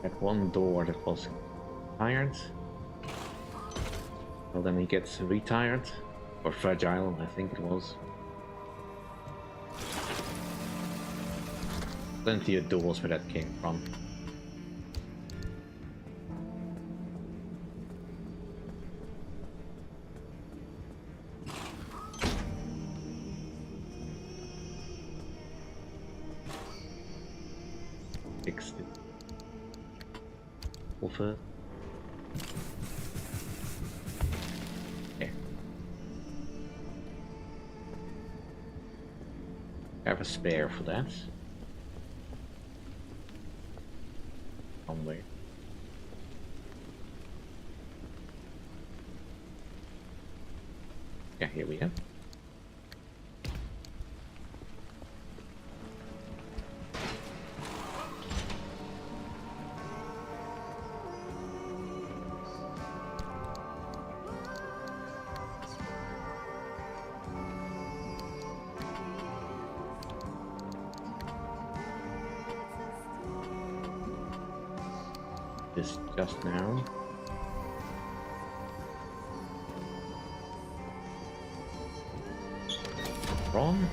A: at one door that was tired. Well, then he gets retired. Or fragile, I think it was. Plenty of doors where that came from. Fixed it. Over. Okay. I have a spare for that. Somewhere. Yeah, here we have. This just now. Wrong.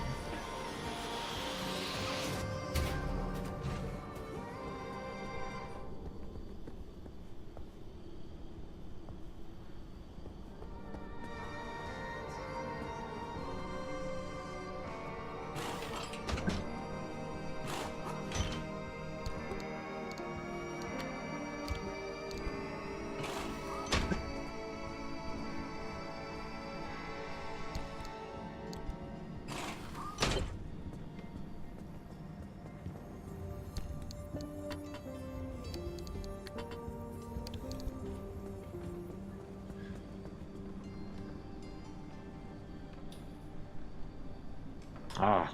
A: Ah.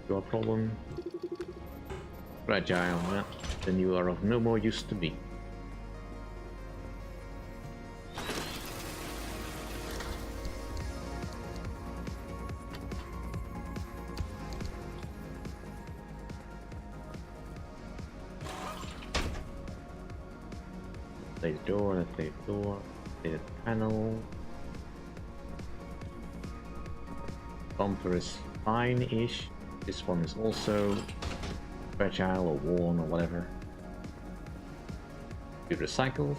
A: Your problem. Fragile, yeah. Then you are of no more use to me. Play the door, let's play the door, play the panel. Bumper is fine-ish. This one is also fragile or worn or whatever. Be recycled.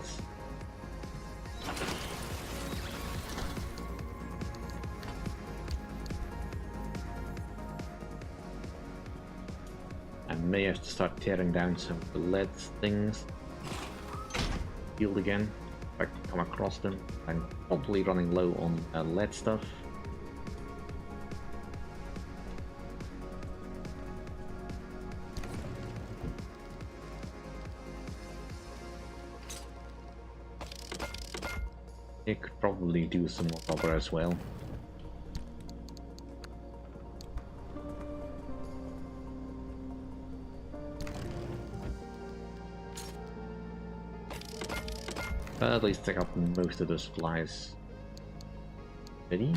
A: I may have to start tearing down some of the lead things. Healed again if I come across them. I'm probably running low on lead stuff. I could probably do some more copper as well. But at least I got most of the supplies ready.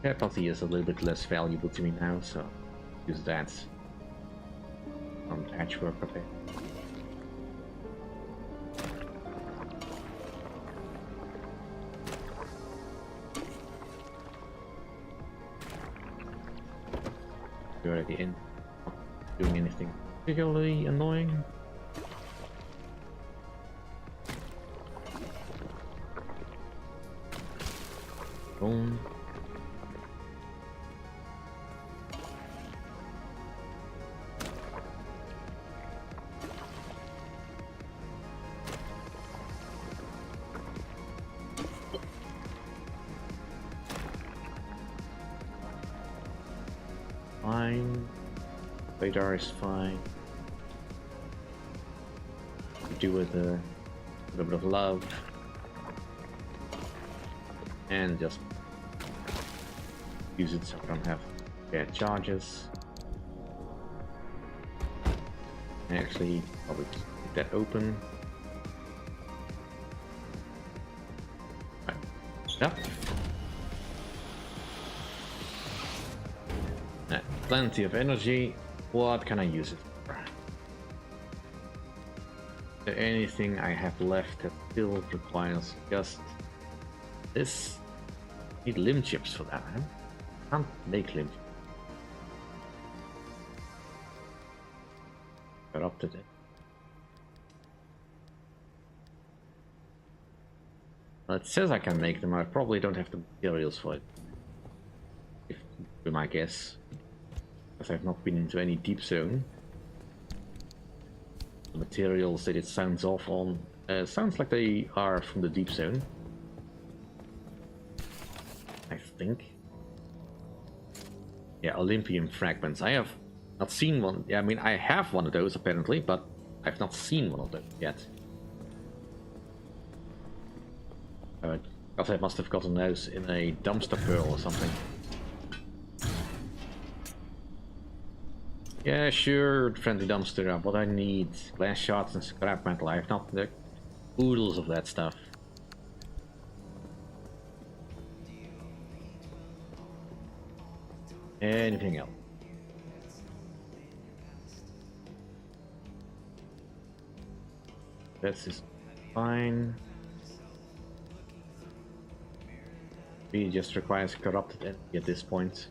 A: Telepathy is a little bit less valuable to me now, so use that. Patchwork up here. You're at the end. Not doing anything particularly annoying. Boom. Fine. Radar is fine. Do with a little bit of love. And just use it so I don't have bad charges. Actually, probably keep that open. Right. Yep. Plenty of energy. What can I use it for? Is there anything I have left that still requires just this? I need limb chips for that, huh? Can't make limb chips. Corrupted it. Well, it says I can make them. I probably don't have the materials for it. If be my guess. Because I've not been into any deep zone. The materials that it sounds off on sounds like they are from the deep zone. I think. Yeah, Olympium fragments. I have not seen one. Yeah, I mean, I have one of those apparently, but I've not seen one of them yet. Because I must have gotten those in a dumpster pearl or something. Yeah, sure, friendly dumpster. What I need: glass shards and scrap metal. I have not the oodles of that stuff. Anything else? This is fine. It just requires corrupted energy at this point.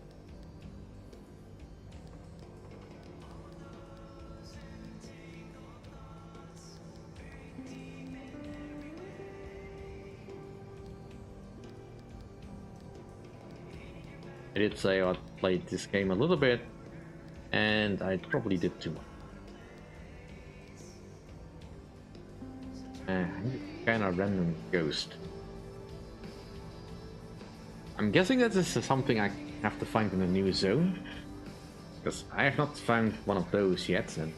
A: I did say I played this game a little bit, and I probably did too much. Kind of random ghost. I'm guessing that this is something I have to find in a new zone, because I have not found one of those yet, and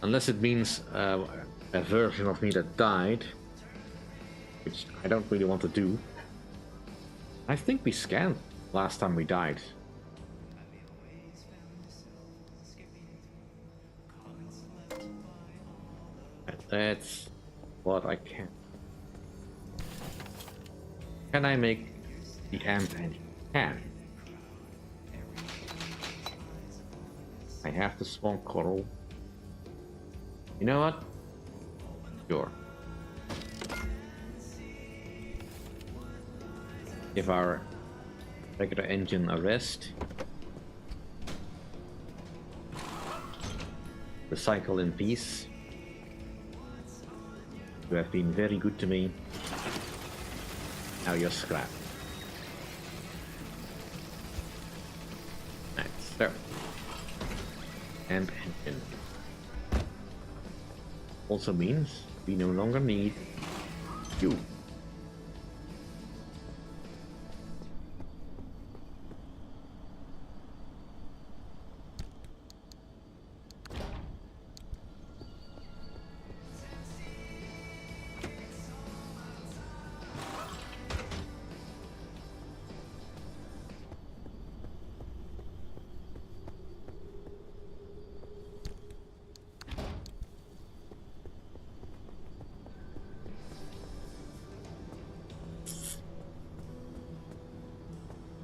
A: unless it means a version of me that died, which I don't really want to do. I think we scanned last time we died. That's what I can. Can I make the amp engine? Can. I have the spawn coral. You know what? Sure. Give our regular engine a rest. Recycle in peace. You have been very good to me. Now you're scrap. Right, so. Amp engine. Also means we no longer need you.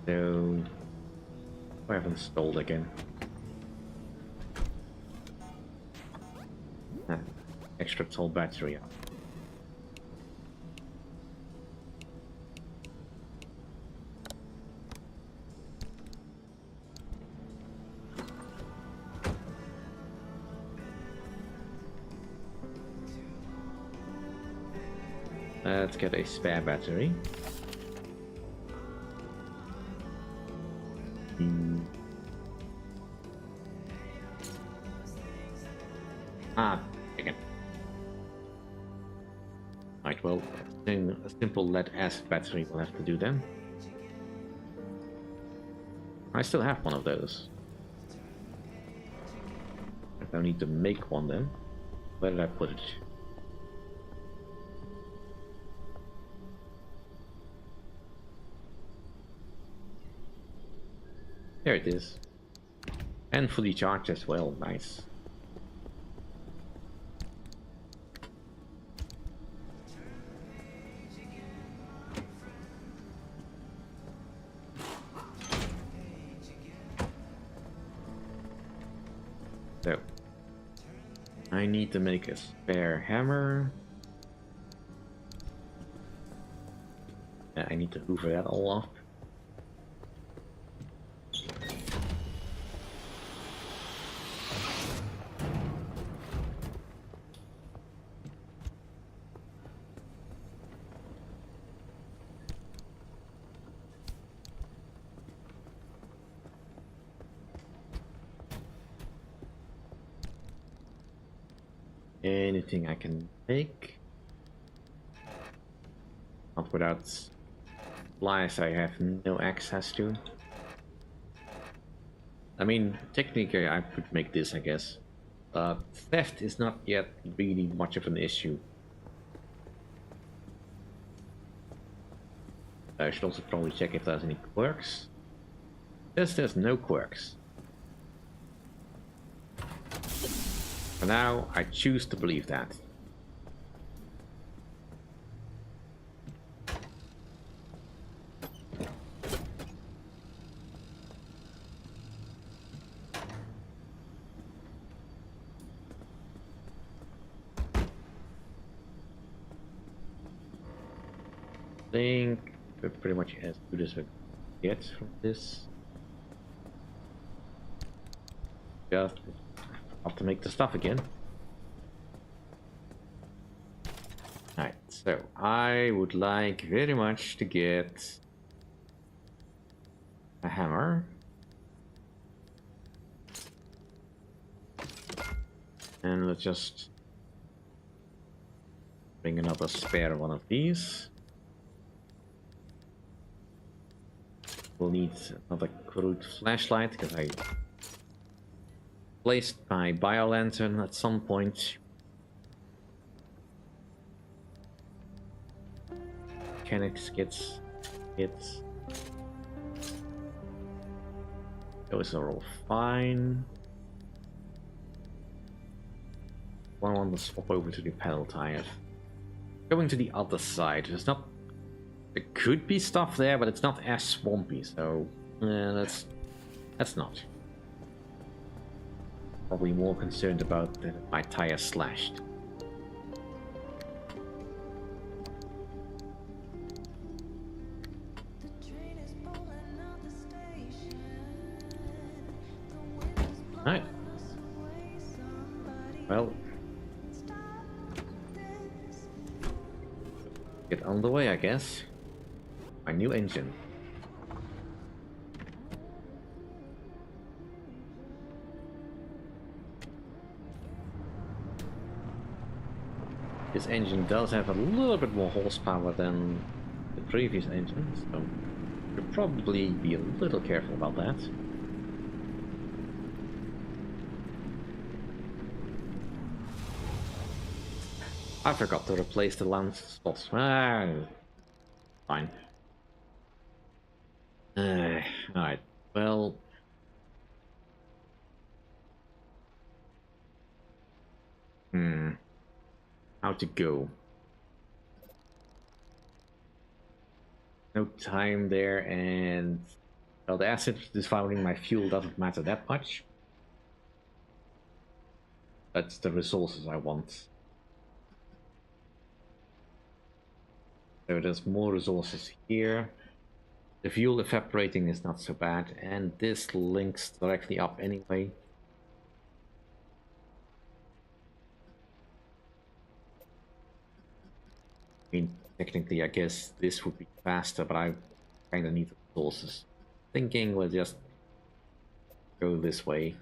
A: So I have installed again. Extra tall battery up. Let's get a spare battery. Again. Right, well, then a simple lead-acid battery will have to do then. I still have one of those. I don't need to make one then. Where did I put it? There it is. And fully charged as well, nice. So, I need to make a spare hammer. I need to hoover that all off. Anything I can make. Not without supplies I have no access to. I mean, technically I could make this, I guess. Theft is not yet really much of an issue. I should also probably check if there's any quirks. There's no quirks. For now, I choose to believe that. I think we're pretty much as good as we get from this. Just have to make the stuff again. Alright, so I would like very much to get a hammer. And let's just bring another spare one of these. We'll need another crude flashlight because I placed my biolantern at some point. Mechanics kits. Those are all fine. I want to swap over to the pedal tires. Going to the other side. There's not. There could be stuff there, but it's not as swampy. So that's not. Probably more concerned about my tire slashed. Alright. Well. Get on the way, I guess. My new engine. This engine does have a little bit more horsepower than the previous engine, so should probably be a little careful about that. I forgot to replace the lance slots. Fine. Alright, well... How to go? No time there, and... Well, the acid devouring my fuel doesn't matter that much. That's the resources I want. So there's more resources here. The fuel evaporating is not so bad, and this links directly up anyway. I mean, technically I guess this would be faster, but I kinda need the resources. Thinking we'll just go this way.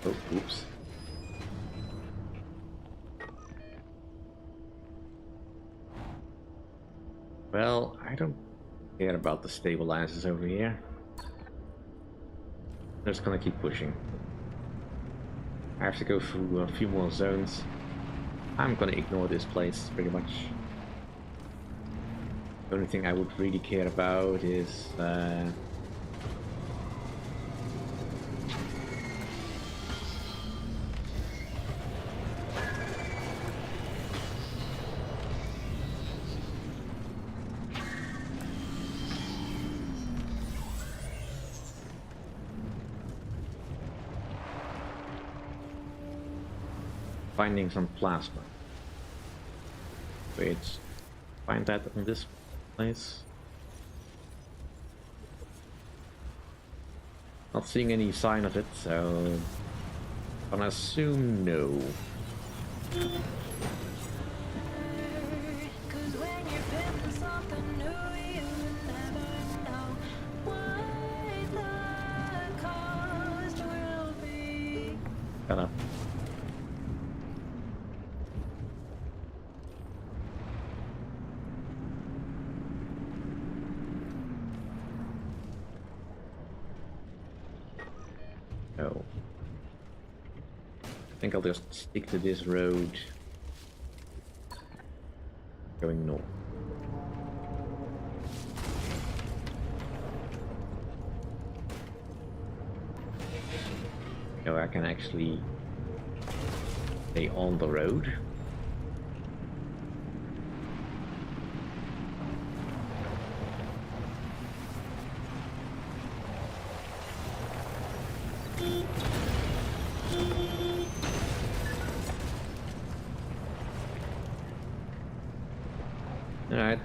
A: Oh, oops. Well, I don't care about the stabilizers over here. I'm just gonna keep pushing. I have to go through a few more zones. I'm gonna ignore this place, pretty much. The only thing I would really care about is... finding some plasma. Wait, find that in this place? Not seeing any sign of it, so I'm gonna assume no. Shut up. No. I think I'll just stick to this road. Going north. So I can actually stay on the road.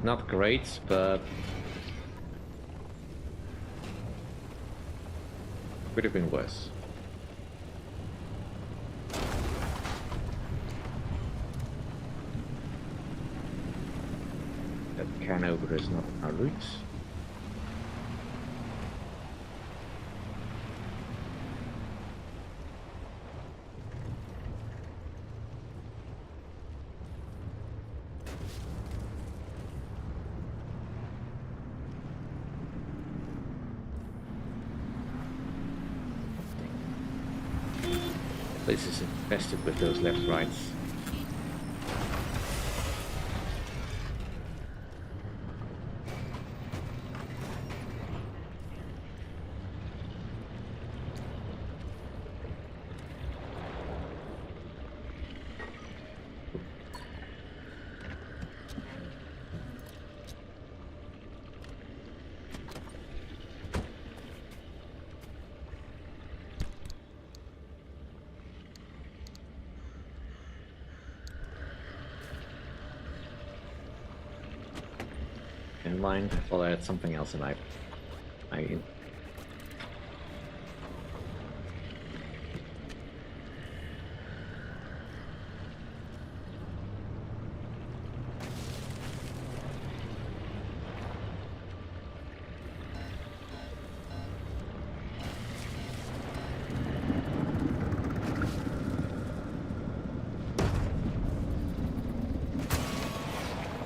A: not great, but could have been worse. That can over is not our route. This is infested with those left rights. In line. Well, I had something else in my.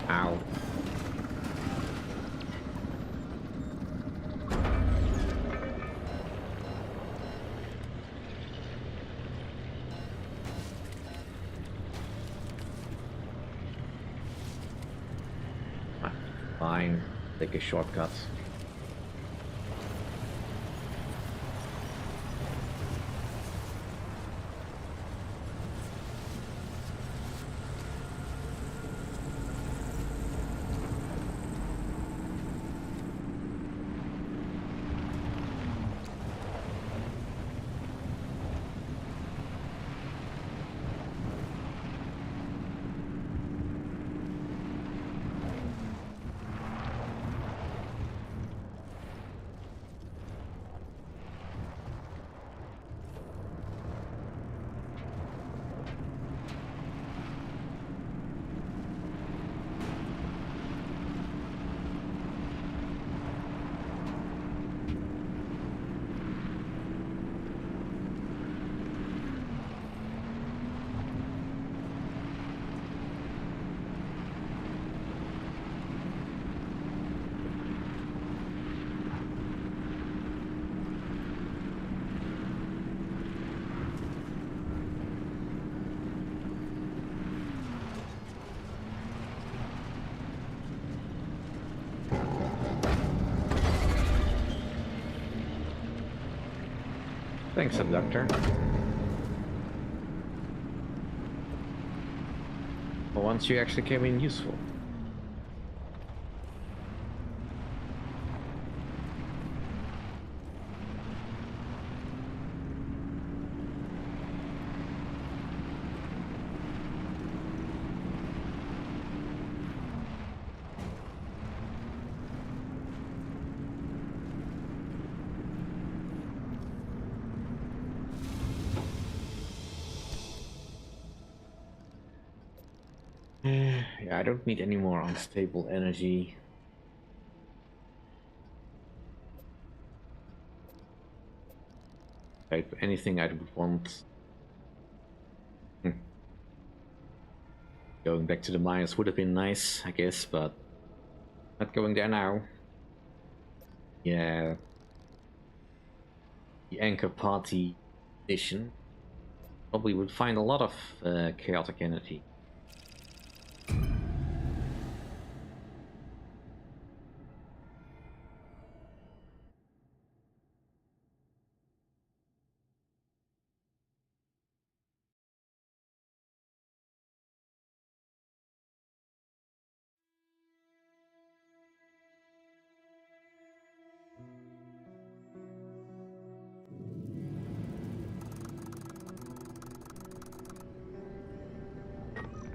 A: Ow. Fine, take a shortcut. Thanks, Abductor. For once you actually came in useful. Yeah, I don't need any more unstable energy. If anything I would want. Going back to the mines would have been nice, I guess, but not going there now. Yeah. The Anchor Party mission probably would find a lot of chaotic energy.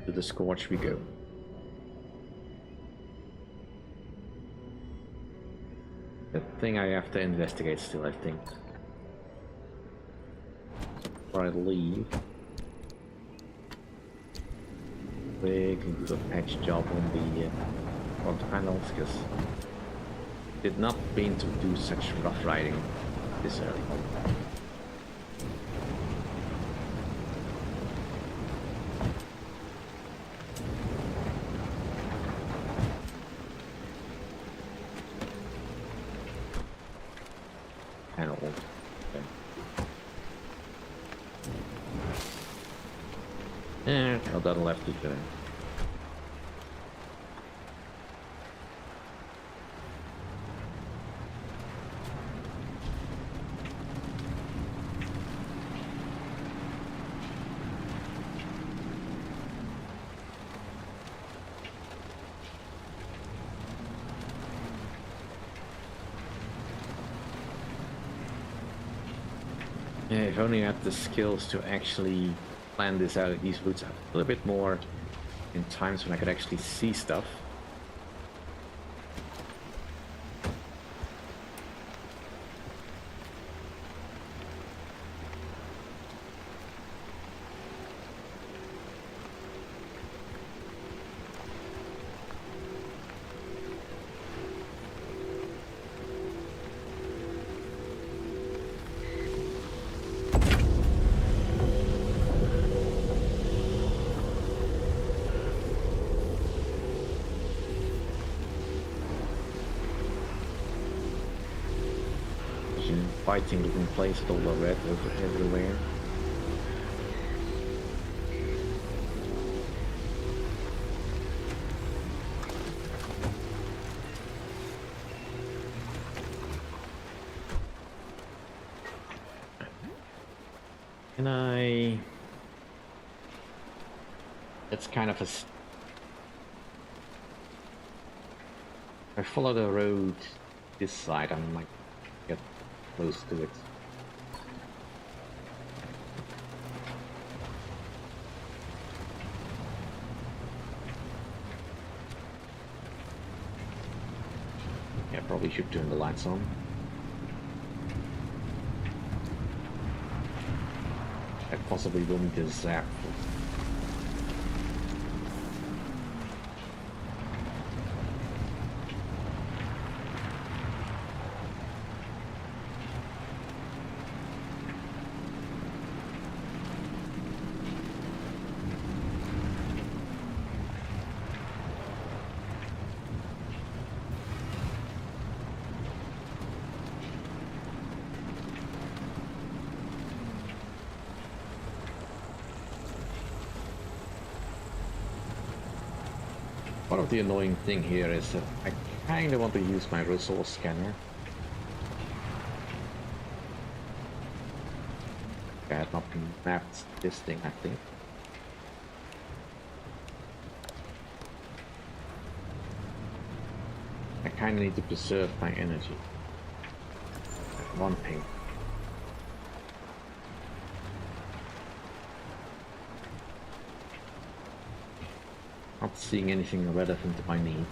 A: To the Scorch we go. The thing I have to investigate still, I think. Before I leave, we can do a patch job on the front panels, because did not mean to do such rough riding this early. Panel. Okay. Oh, that'll have to go. Yeah, if only I had the skills to actually plan this out, these routes out a little bit more in times when I could actually see stuff. Fighting taking place with all the red everywhere. Can I... It's kind of a... I follow the road this side, I'm like get close to it. Yeah, probably should turn the lights on. I possibly will need to zap. One of the annoying thing here is that I kind of want to use my resource scanner. I had not mapped this thing, I think. I kind of need to preserve my energy. One ping. Not seeing anything relevant to my need.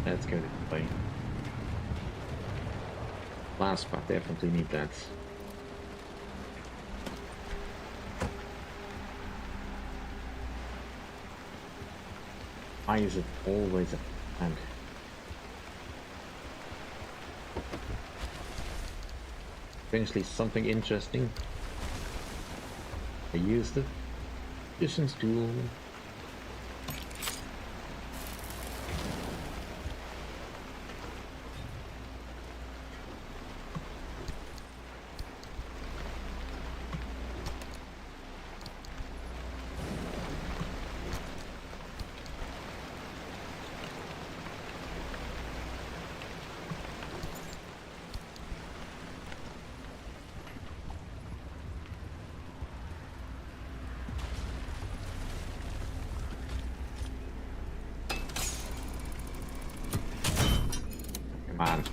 A: Let's go this way. Last spot, definitely need that. Why is it always a tank? Eventually something interesting. I used it. Distance tool. Come on.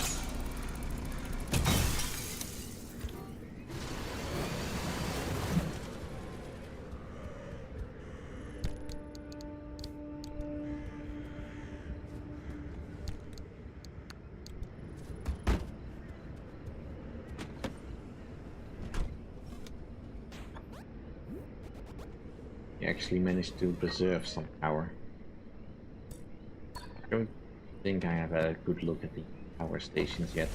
A: He actually managed to preserve some power. I don't think I have a good look at the power stations yet.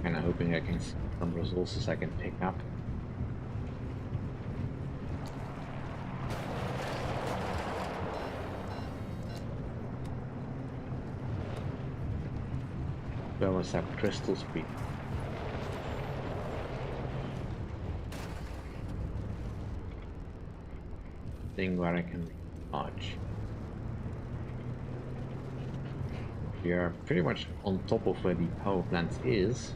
A: Kinda hoping I can see some resources I can pick up. Well as have crystal speed. Thing where I can dodge. We are pretty much on top of where the power plant is.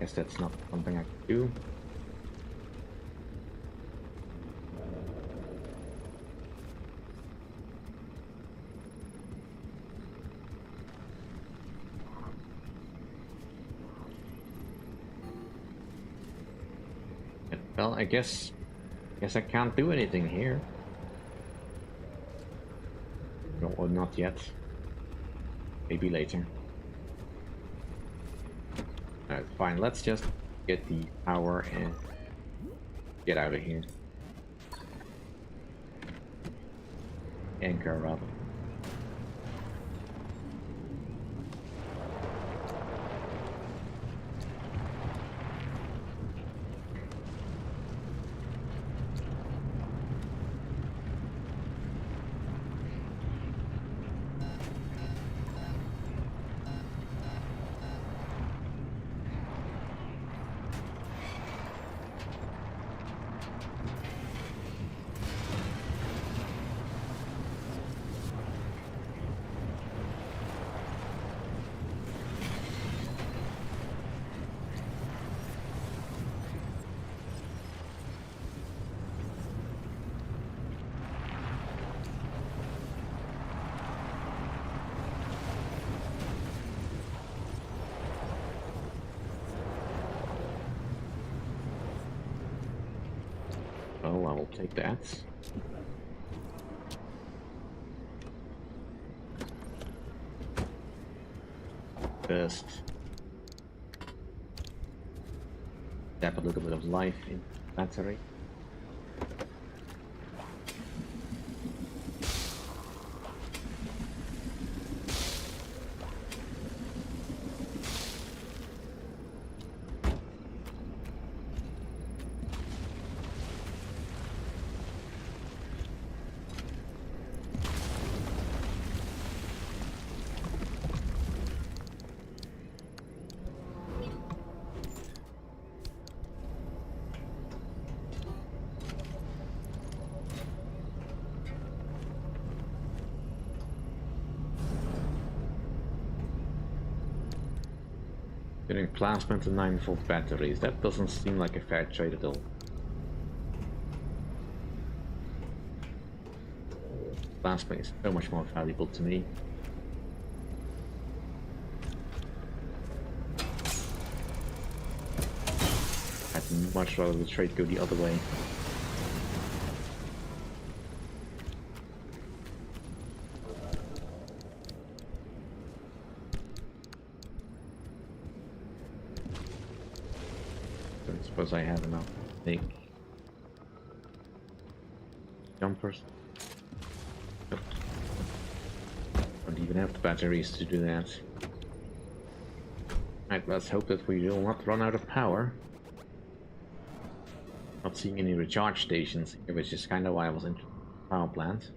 A: Guess that's not something I can do. Well, I guess I can't do anything here. No, or not yet. Maybe later. Alright, fine. Let's just get the power and get out of here. Anchor, rather. Oh, I will take that. First, tap a little bit of life in the battery. Getting plasma to 9-volt batteries, that doesn't seem like a fair trade at all. Plasma is so much more valuable to me. I'd much rather the trade go the other way. don't suppose I have enough big jumpers. Nope. Don't even have the batteries to do that. Right, let's hope that we will not run out of power. Not seeing any recharge stations here, which is kind of why I was in the power plant.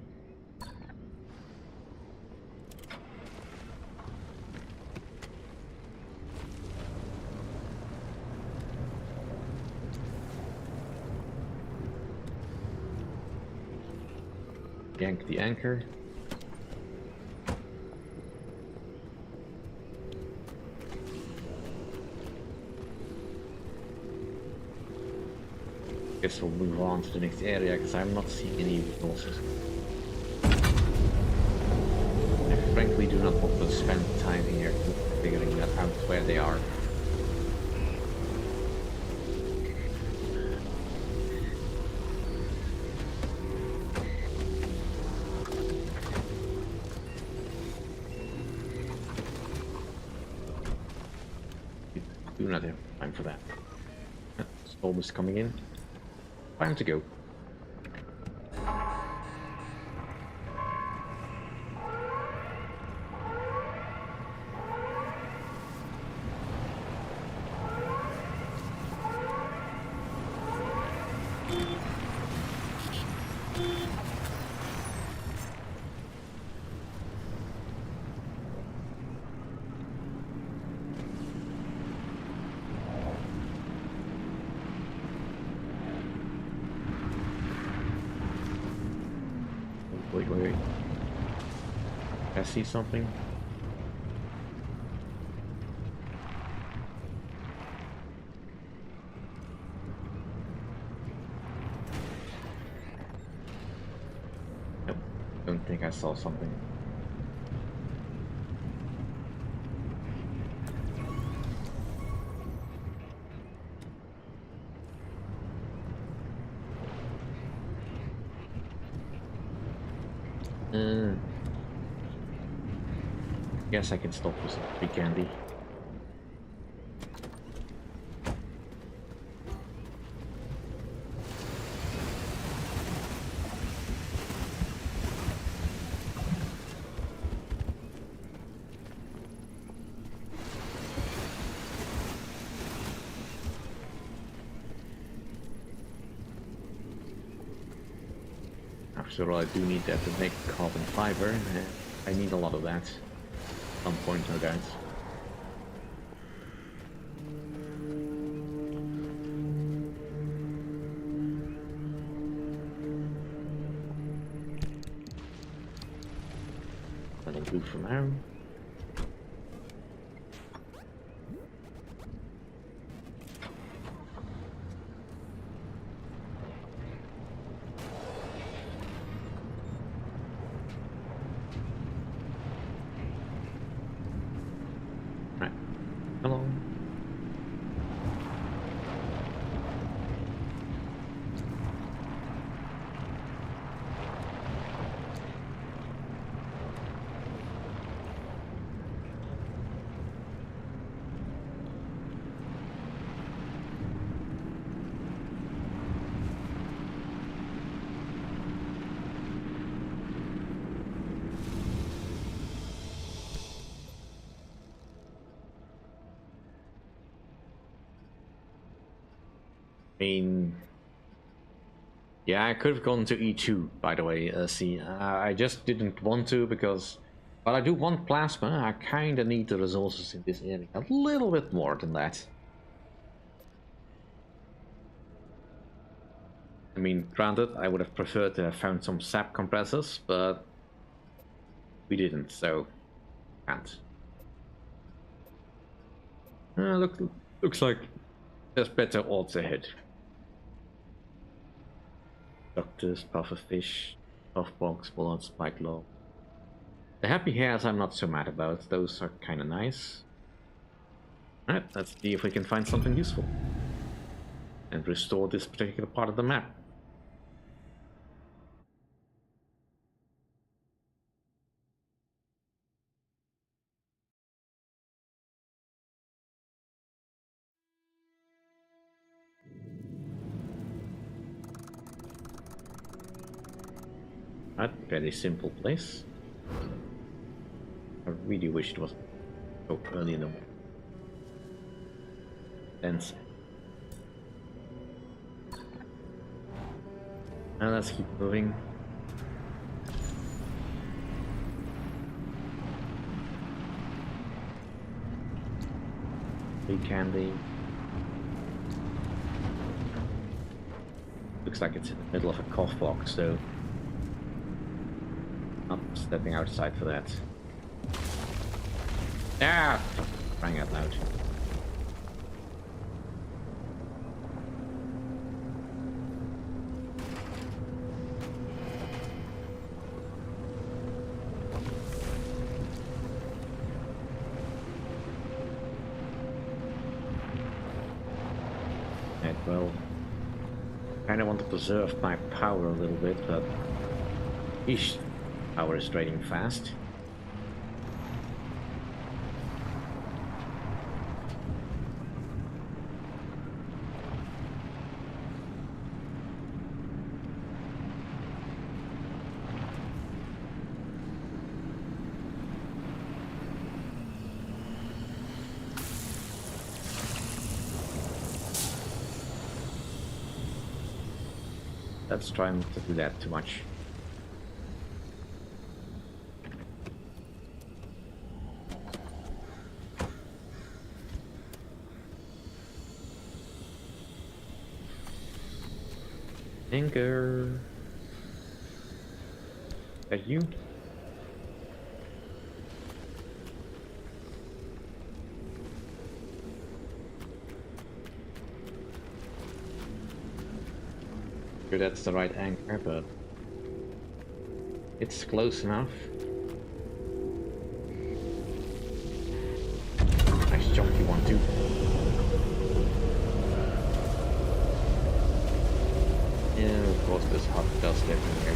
A: Yank the anchor. Guess we'll move on to the next area because I'm not seeing any resources. I frankly do not want to spend time here figuring that out where they are. Do not have time for that. Storm is coming in. Time to go. Wait. I see something. Nope. Don't think I saw something. Guess I can stop with some free candy. After all, I do need that to make carbon fiber. I need a lot of that. At some point, no doubt. That'll do for now. Yeah, I could have gone to E2, by the way, see. I just didn't want to because... But I do want plasma. I kinda need the resources in this area. A little bit more than that. I mean, granted, I would have preferred to have found some sap compressors, but... we didn't, so... can't. Looks like there's better odds ahead. Ductus, pufferfish, puffbox, bullet, spike lobe. The happy hairs I'm not so mad about, those are kinda nice. Alright, let's see if we can find something useful. And restore this particular part of the map. A very simple place. I really wish it was so early in the morning. Dense. And let's keep moving. Free candy. Looks like it's in the middle of a cough box, so not stepping outside for that. Ah! Crying out loud. Right, well, kind of want to preserve my power a little bit, but eesh, power is draining fast. Let's try not to do that too much. Anchor. That you? Sure that's the right anchor, but it's close enough. Nice chunky one too. Yeah, of course there's hot dust everywhere.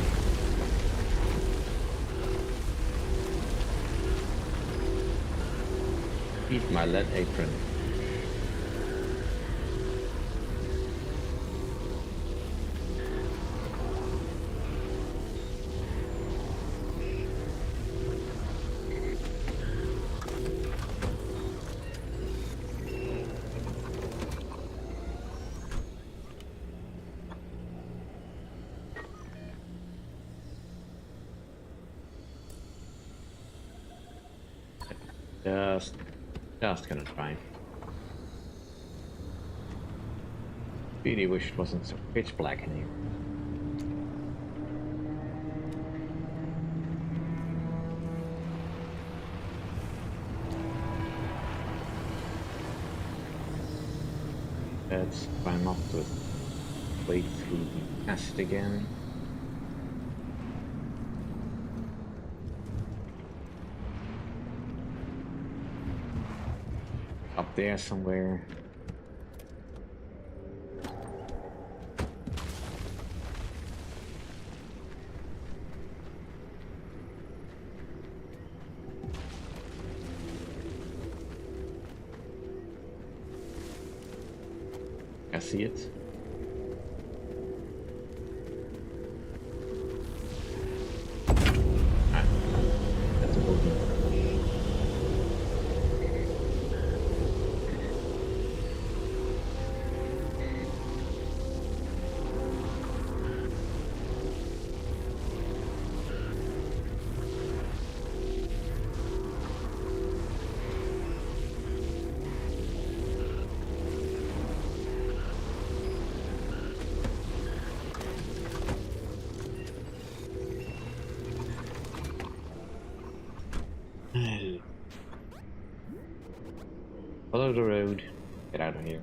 A: Eat my lead apron. Just gonna try. Really wish it wasn't so pitch black in here. Let's try not to wade through the acid again. Up there somewhere. I see it. Ah, that's a bogey. Follow the road. Get out of here.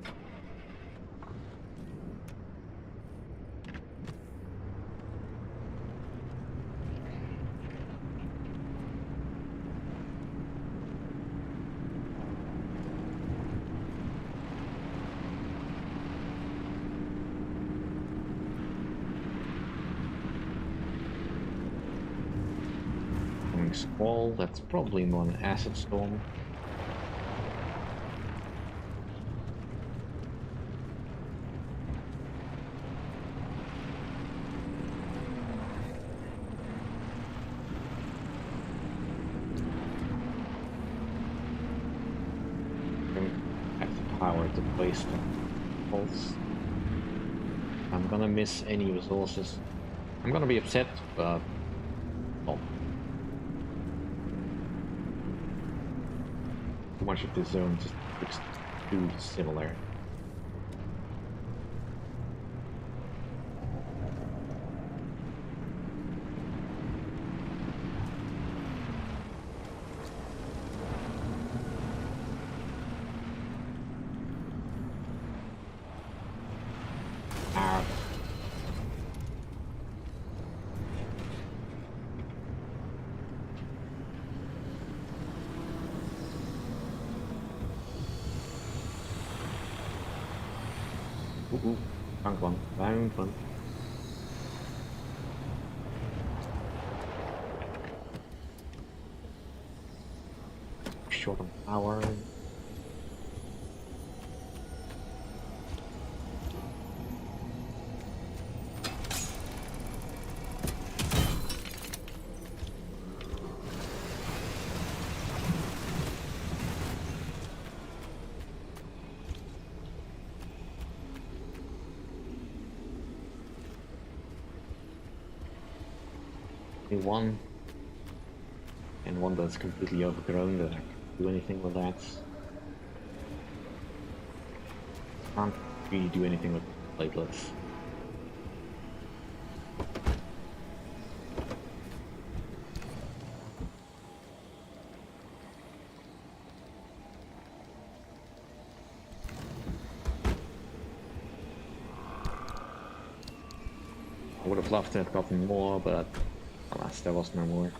A: Coming squall, that's probably more an acid storm. waste of pulse. I'm gonna miss any resources. I'm gonna be upset, but well, too much of this zone just looks too similar. Found one, found one. Short on power. One and one that's completely overgrown that I can't do anything with that. Can't really do anything with platelets. I would have loved to have gotten more, but alas, there was no more.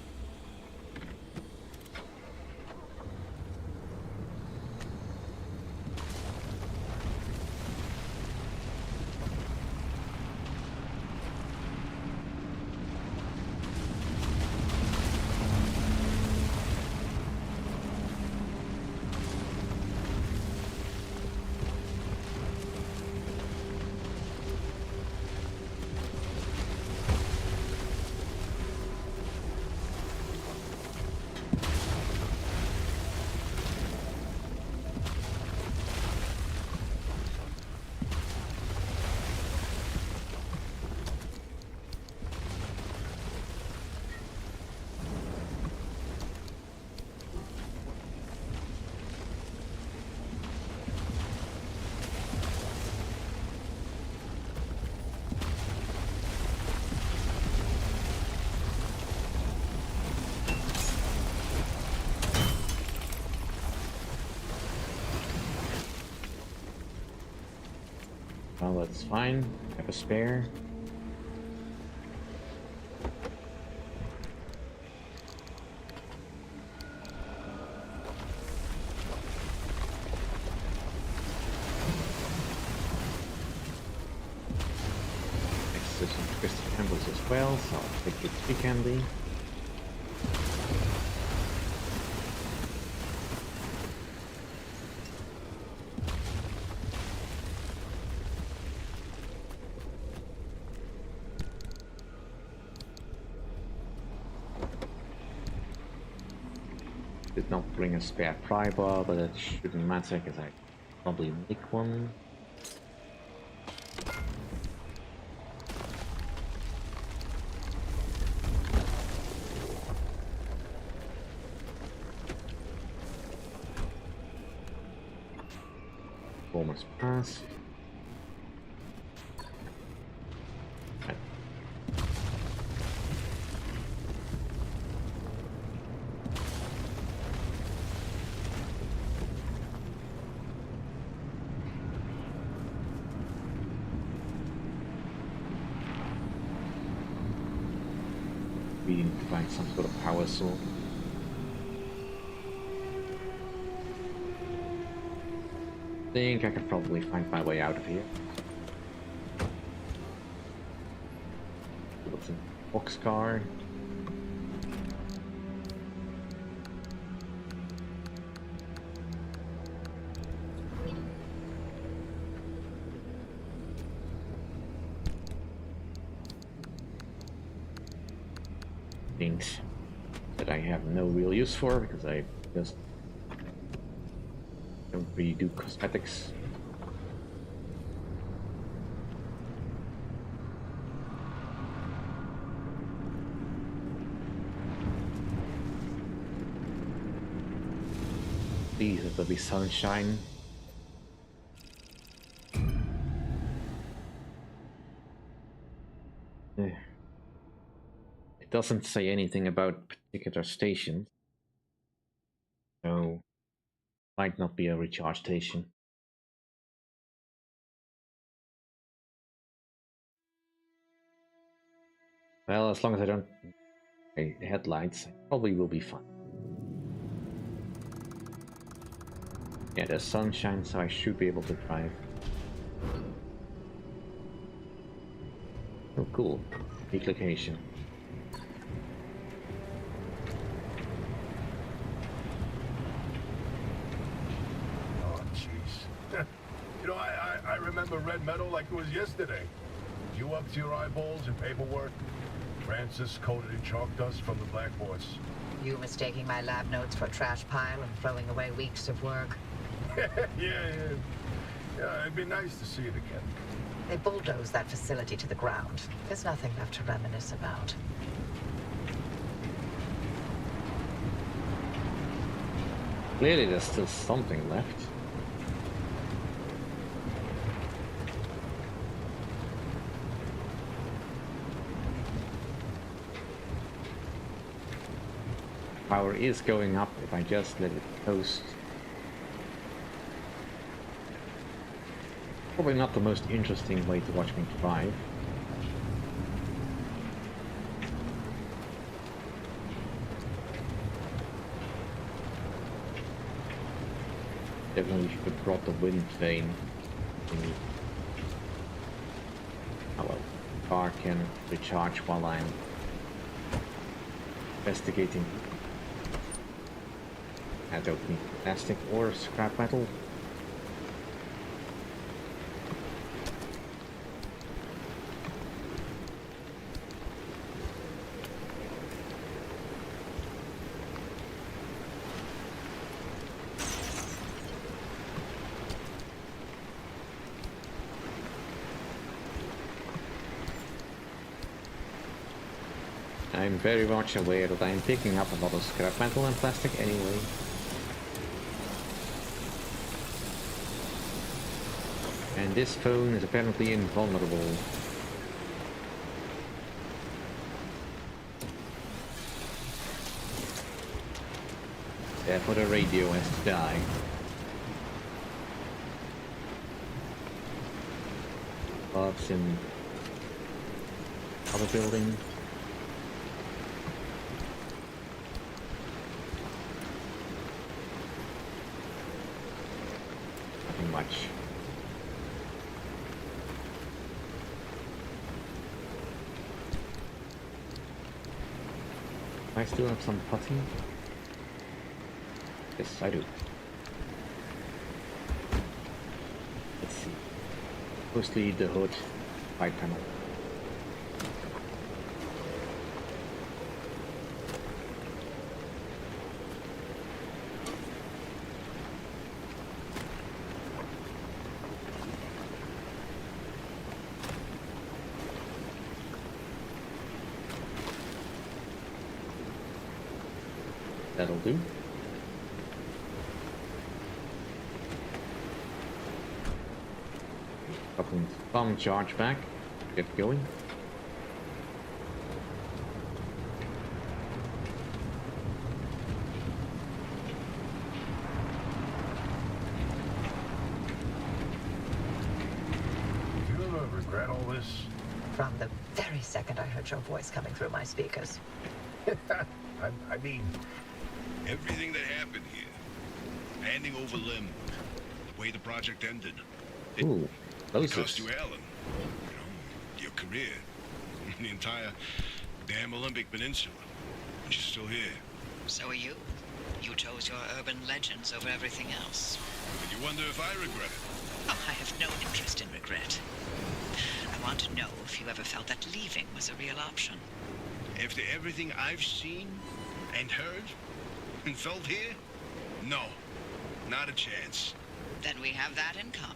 A: Well, that's fine. I have a spare. Next to some twisted candles as well, so I'll take the 3 candy. Did not bring a spare pry bar, but that shouldn't matter because I probably make one. Almost passed. We need to find some sort of power source. I think I can probably find my way out of here. What's in boxcar? Things that I have no real use for because I just don't really do cosmetics. Jesus, there'll be sunshine. Eh. It doesn't say anything about particular stations, so might not be a recharge station. Well, as long as I don't headlights, I probably will be fine. Yeah, there's sunshine, so I should be able to drive. Oh, cool. Peak location.
B: Oh, jeez. You know, I remember Red Meadow like it was yesterday. You up to your eyeballs in paperwork? Francis coated in chalk dust from the blackboards.
G: You mistaking my lab notes for a trash pile and throwing away weeks of work?
B: Yeah, it'd be nice to see it again.
G: They bulldozed that facility to the ground. There's nothing left to reminisce about.
A: Clearly there's still something left. Power is going up if I just let it coast. Probably not the most interesting way to watch me drive. Definitely should have brought the wind vane. Oh well, the car can recharge while I'm investigating. I don't need plastic or scrap metal. I'm very much aware that I'm picking up a lot of scrap metal and plastic anyway. And this phone is apparently invulnerable. Therefore the radio has to die. Bob's in other building. Nothing much. I still have some putty? Yes, I do. Let's see. Mostly the hood, side panel. That'll do. Couple bomb charge back. Get going.
B: Do you ever regret all this?
G: From the very second I heard your voice coming through my speakers.
B: I mean,
D: Everything that happened here, handing over Lim, the way the project ended,
A: Ooh,
D: it
A: those
D: cost you Alan, your career, the entire damn Olympic Peninsula, and you're still here.
H: So are you. You chose your urban legends over everything else.
D: And you wonder if I regret it.
H: Oh, I have no interest in regret. I want to know if you ever felt that leaving was a real option.
D: After everything I've seen and heard and felt here, no, not a chance.
H: Then we have that in common.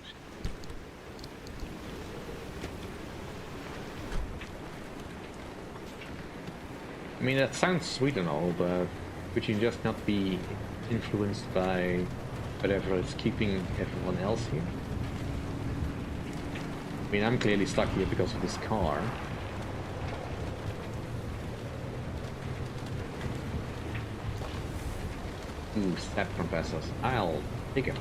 A: I mean, that sounds sweet and all, but could you just not be influenced by whatever is keeping everyone else here. I mean, I'm clearly stuck here because of this car. Ooh, stat compressors. I'll take it.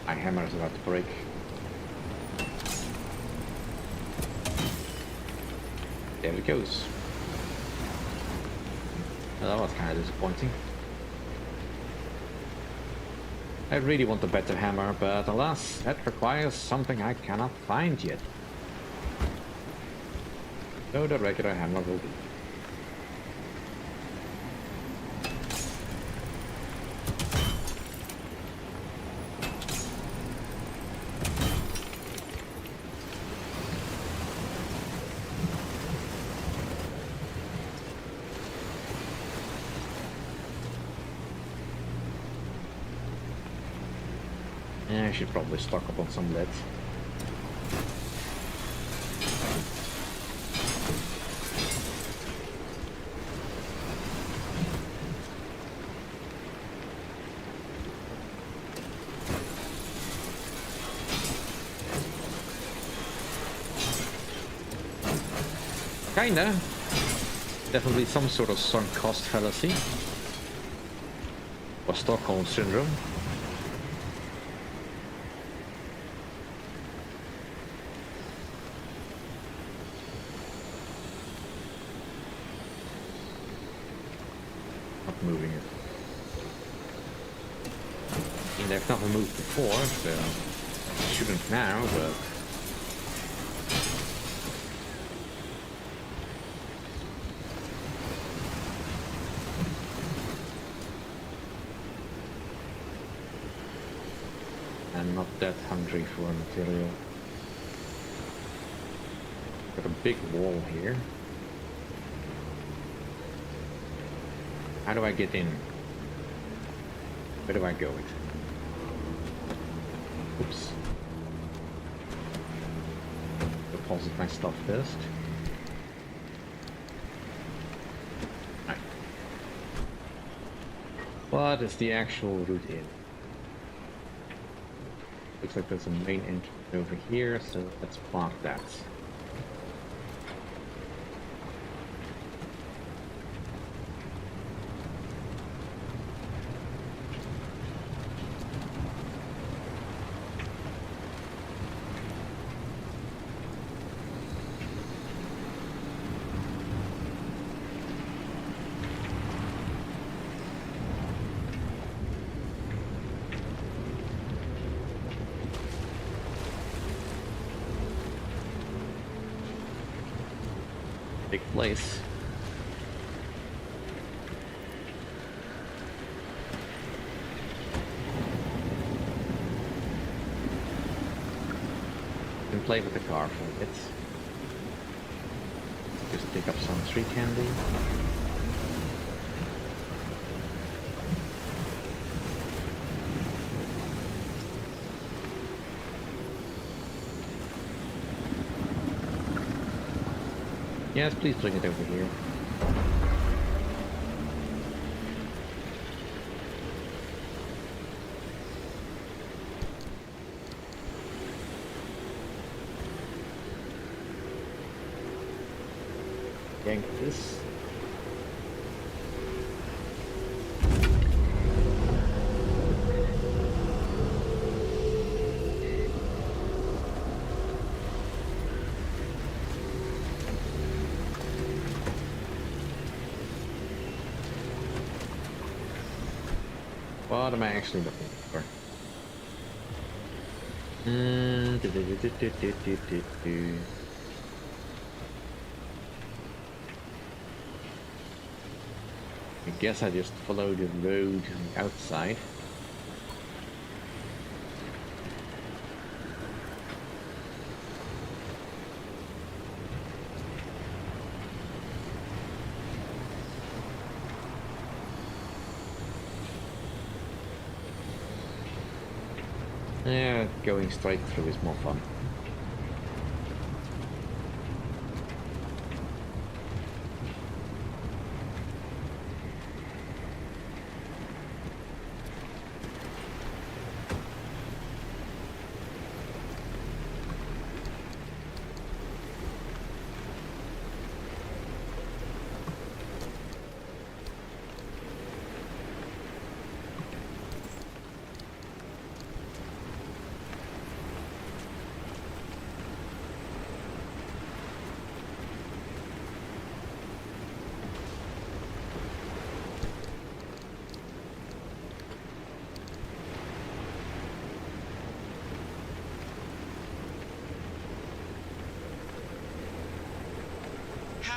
A: My hammer is about to break. There it goes. Well, that was kind of disappointing. I really want a better hammer, but alas, that requires something I cannot find yet. So the regular hammer will do. Yeah, I should probably stock up on some lead. Kinda. Definitely some sort of sunk cost fallacy. Or Stockholm syndrome. Not moving it. I mean, they've never moved before, so shouldn't now, but... I'm not that hungry for material. Got a big wall here. How do I get in? Where do I go with? Oops. Deposit my stuff first. Right. What is the actual route in? Looks like there's a main entrance over here, so let's block that. Big place. Can play with the car for a bit. Just pick up some tree candy. Yes, please bring it over here. Yank this. What am I actually looking for? I guess I just follow the road on the outside. Yeah, going straight through is more fun.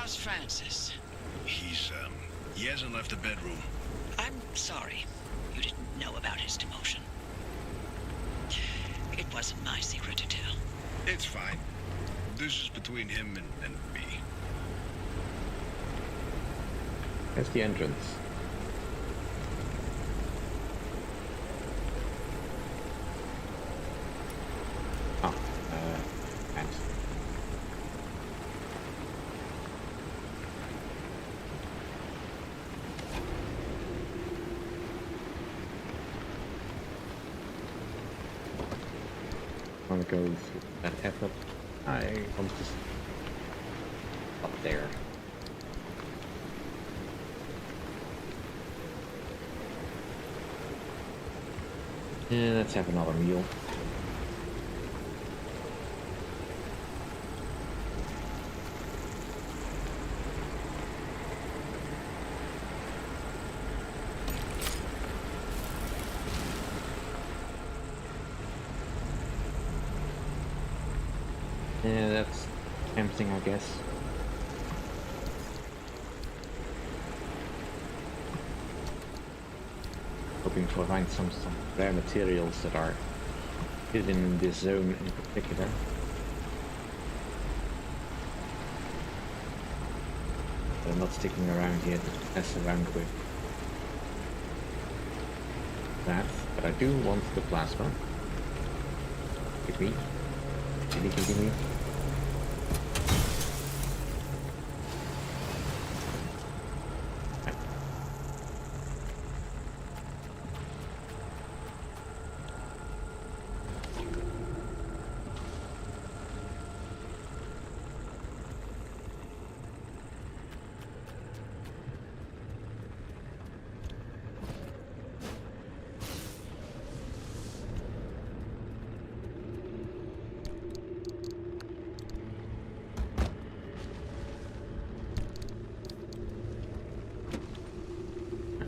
H: How's Francis?
D: He hasn't left the bedroom.
H: I'm sorry. You didn't know about his demotion. It wasn't my secret to tell.
D: It's fine. This is between him and me.
A: There's the entrance. Oh, thanks. I want to go through that effort. I want to up there. Yeah, let's have another meal. Yeah, that's tempting, I guess. Hoping to find some rare materials that are hidden in this zone in particular. But I'm not sticking around here to mess around with that. But I do want the plasma. Give me. Give me.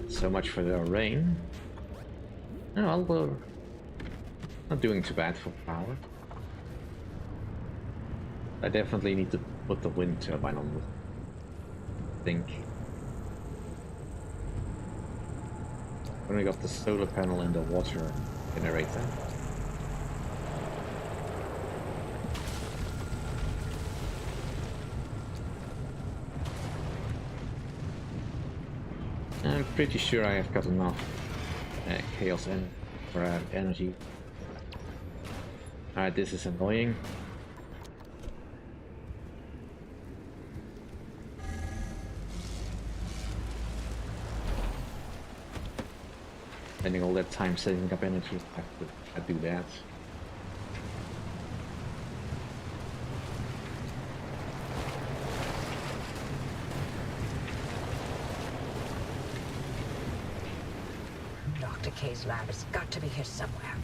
A: So much for the rain. Oh, well, we're not doing too bad for power. I definitely need to put the wind turbine on, I think. Only got the solar panel and the water generator. I'm pretty sure I have got enough chaos energy. Alright, this is annoying. Spending all that time saving up energy, I do that.
G: Dr. K's lab has got to be here somewhere.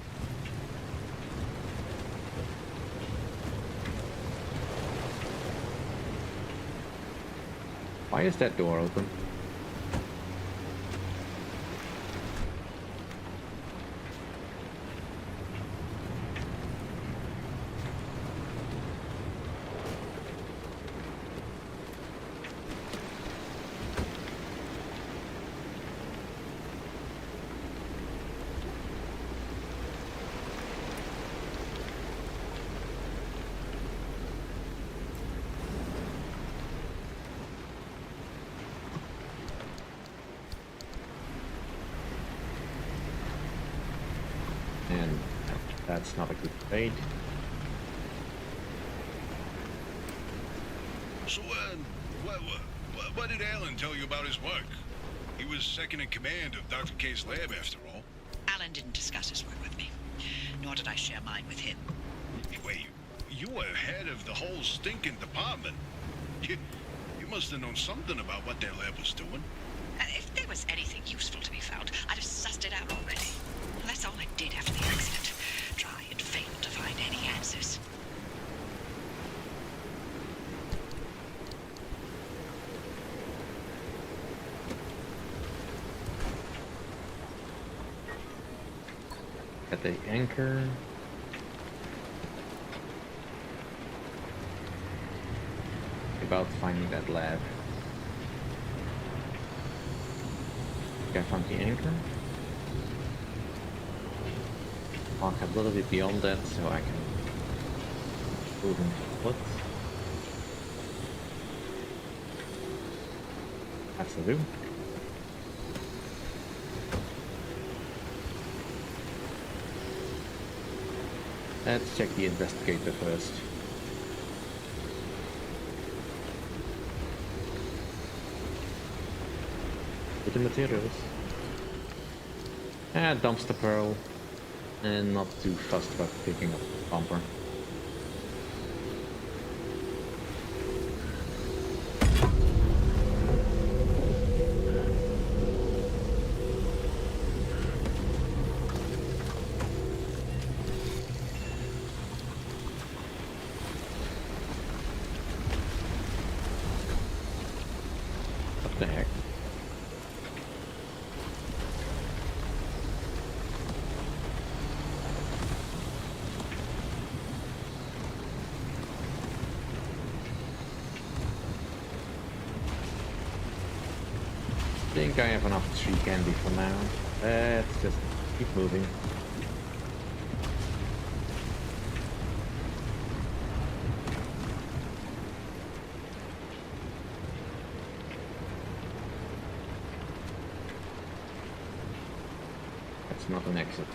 A: Why is that door open? And that's not a good trade.
D: So, what did Alan tell you about his work? He was second in command of Dr. K's lab, after all.
H: Alan didn't discuss his work with me, nor did I share mine with him.
D: Wait, you were head of the whole stinking department. You must have known something about what their lab was doing.
H: If there was anything useful to be found, I'd have sussed it out already. That's all I did after the accident. Try and fail to find any answers.
A: At the anchor. about finding that lab. Okay, I found the anchor. Walk a little bit beyond that so I can move into foot. That's the do. Let's check the investigator first. With the materials. Dumpster pearl. And not too fussed about picking up the bumper. What the heck? I think I have enough tree candy for now. Let's just keep moving. That's not an exit.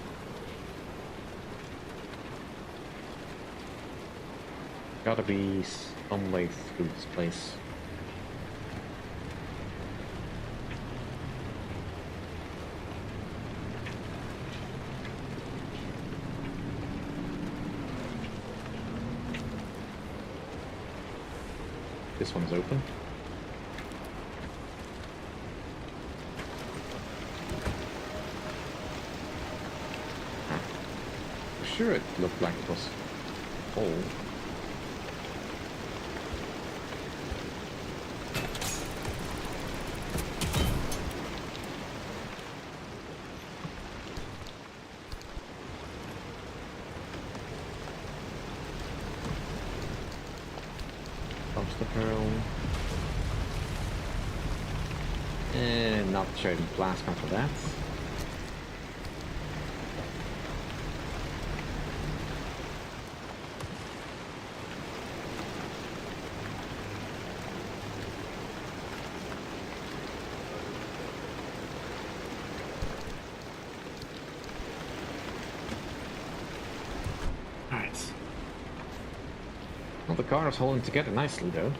A: Gotta be some way through this place. This one's open. Huh. I'm sure it looked like it was full. The pearl. And not trading plasma for that. Alright. Well, the car is holding together nicely though.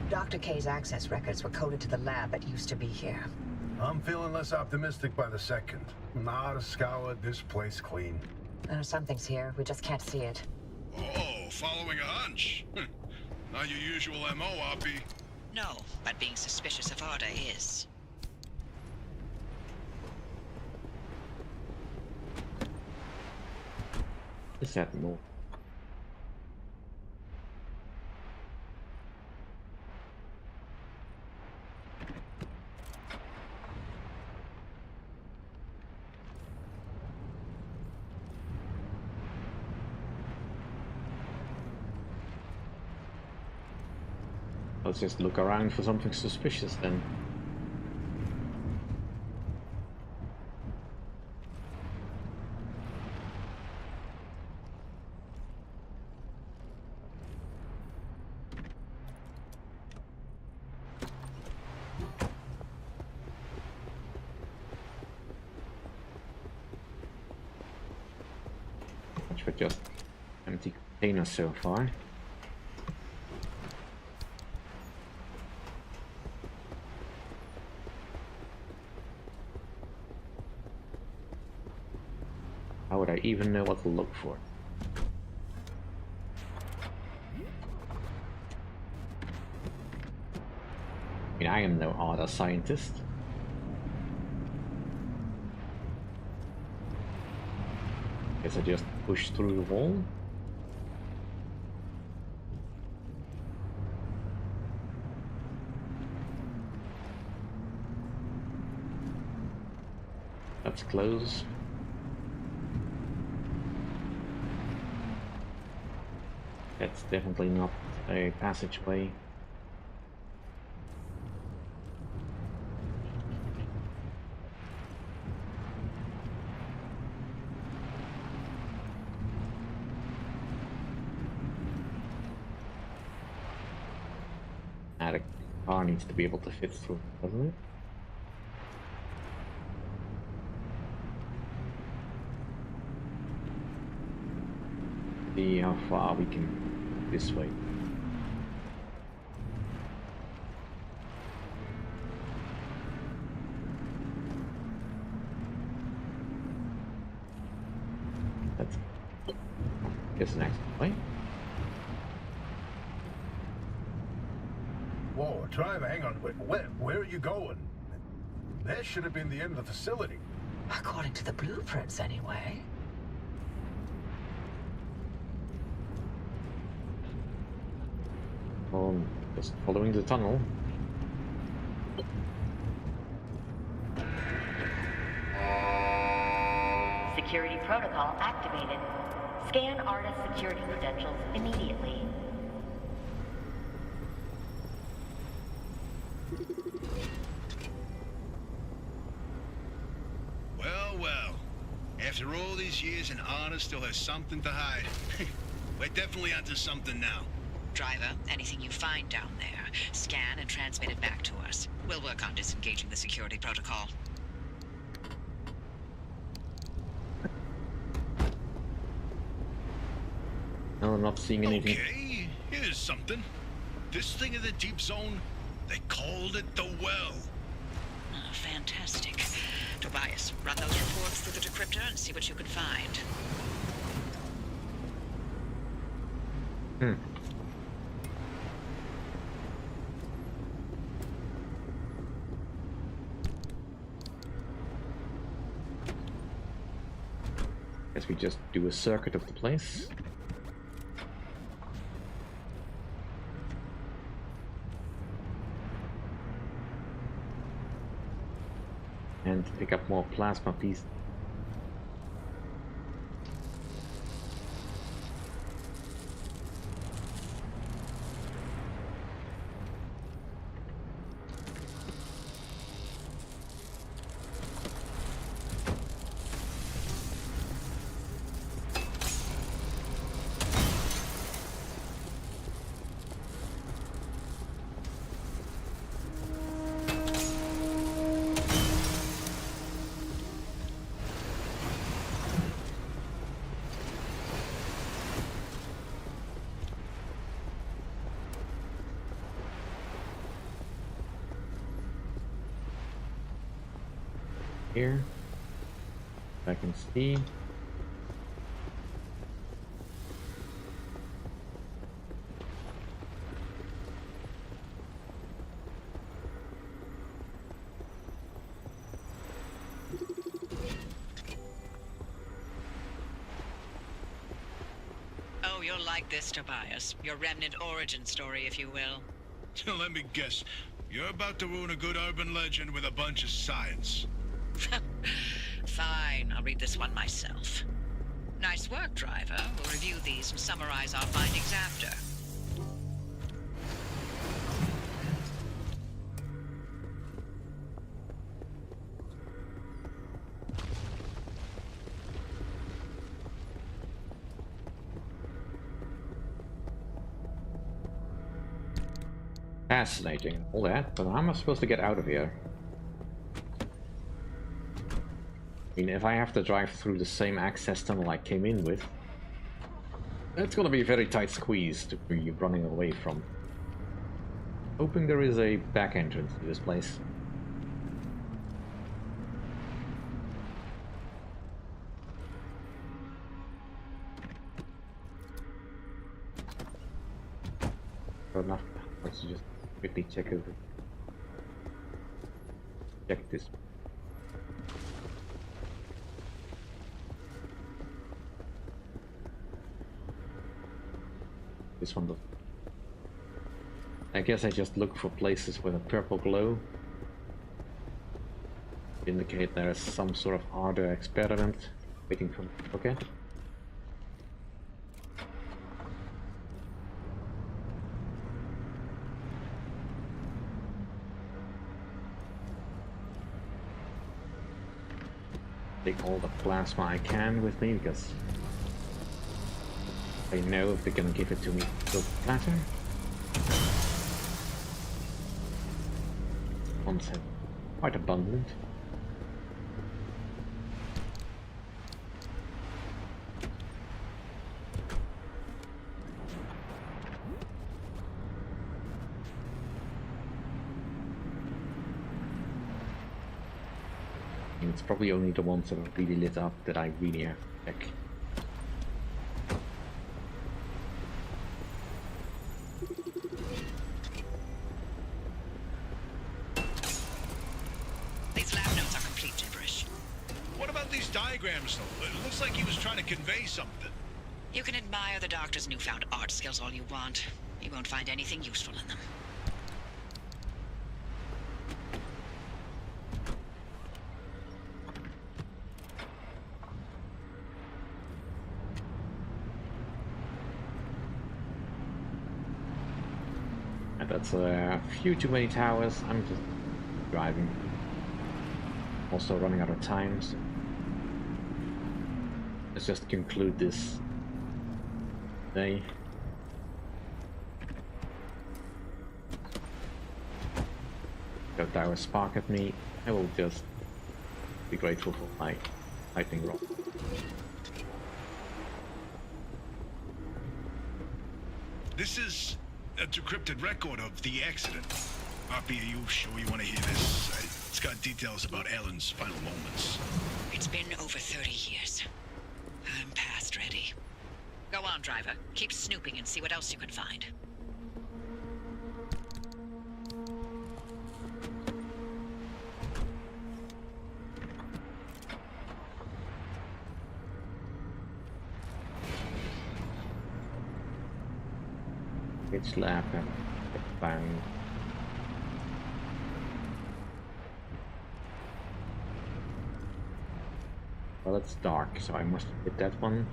G: Dr. K's access records were coded to the lab that used to be here.
B: I'm feeling less optimistic by the second. Not a scoured this place clean.
G: Something's here. We just can't see it.
D: Oh, following a hunch. Not your usual MO, Oppie.
H: No, but being suspicious of Arda is.
A: Is that more? Let's just look around for something suspicious then. Much for just empty containers so far. How would I even know what to look for? I mean, I am no Arda scientist. Guess I just push through the wall. That's close. That's definitely not a passageway. The car needs to be able to fit through, doesn't it? See how far we can this way. That's guess next way.
B: Whoa, driver, hang on. Where are you going? That should have been the end of the facility.
G: According to the blueprints, anyway.
A: Just following the tunnel.
I: Security protocol activated. Scan artist security credentials immediately.
D: Well. After all these years, an artist still has something to hide. We're definitely onto something now.
H: Driver, anything you find down there, scan and transmit it back to us. We'll work on disengaging the security protocol.
A: No, I'm not seeing anything.
D: Okay, here's something. This thing in the deep zone, they called it the Well.
H: Oh, fantastic. Tobias, run those reports through the decryptor and see what you can find.
A: Guess we just do a circuit of the place. And pick up more plasma pieces. Here, I can see.
H: Oh, you'll like this, Tobias. Your remnant origin story, if you will.
D: Let me guess. You're about to ruin a good urban legend with a bunch of science.
H: Fine, I'll read this one myself. Nice work, driver. We'll review these and summarize our findings after.
A: Fascinating, all that, but how am I supposed to get out of here? I mean, if I have to drive through the same access tunnel I came in with, that's gonna be a very tight squeeze to be running away from. Hoping there is a back entrance to this place. Fair enough. Let's just quickly check this. This one does. I guess I just look for places with a purple glow. Indicate there is some sort of harder experiment waiting for me. Okay. take all the plasma I can with me because I know if they're gonna give it to me the platter. Ones have quite abundant. And it's probably only the ones that are really lit up that I really have to check.
H: These lab notes are complete gibberish.
D: What about these diagrams, though? It looks like he was trying to convey something.
H: You can admire the doctor's newfound art skills all you want. You won't find anything useful in them.
A: And that's a few too many towers. I'm just driving. Also running out of time. So let's just conclude this day. Go tower spark at me. I will just be grateful for my lightning rod.
D: This is a decrypted record of the accident. Poppy, are you sure you want to hear this? It's got details about Ellen's final moments.
H: It's been over 30 years. I'm past ready. Go on, driver. Keep snooping and see what else you can find.
A: It's lab and bang. Well, it's dark, so I must hit that one.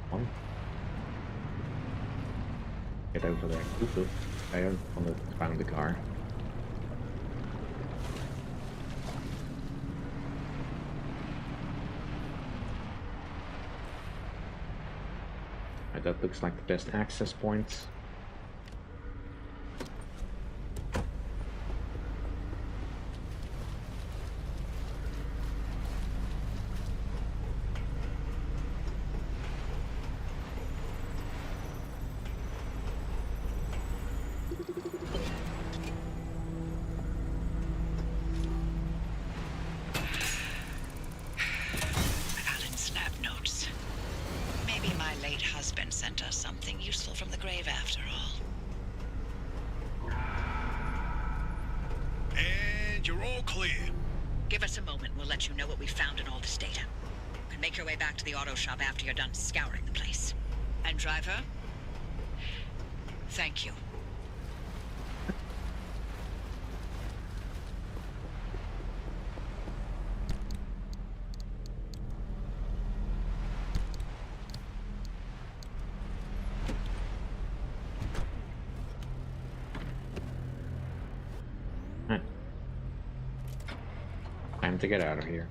A: One. Get over there. Oops. I don't want to find the car. Right, that looks like the best access point.
H: Alan's lab notes. Maybe my late husband sent us something useful from the grave after all.
D: And you're all clear.
H: Give us a moment, we'll let you know what we found in all this data. You can make your way back to the auto shop after you're done scouring the place. And driver, thank you.
A: Time to get out of here.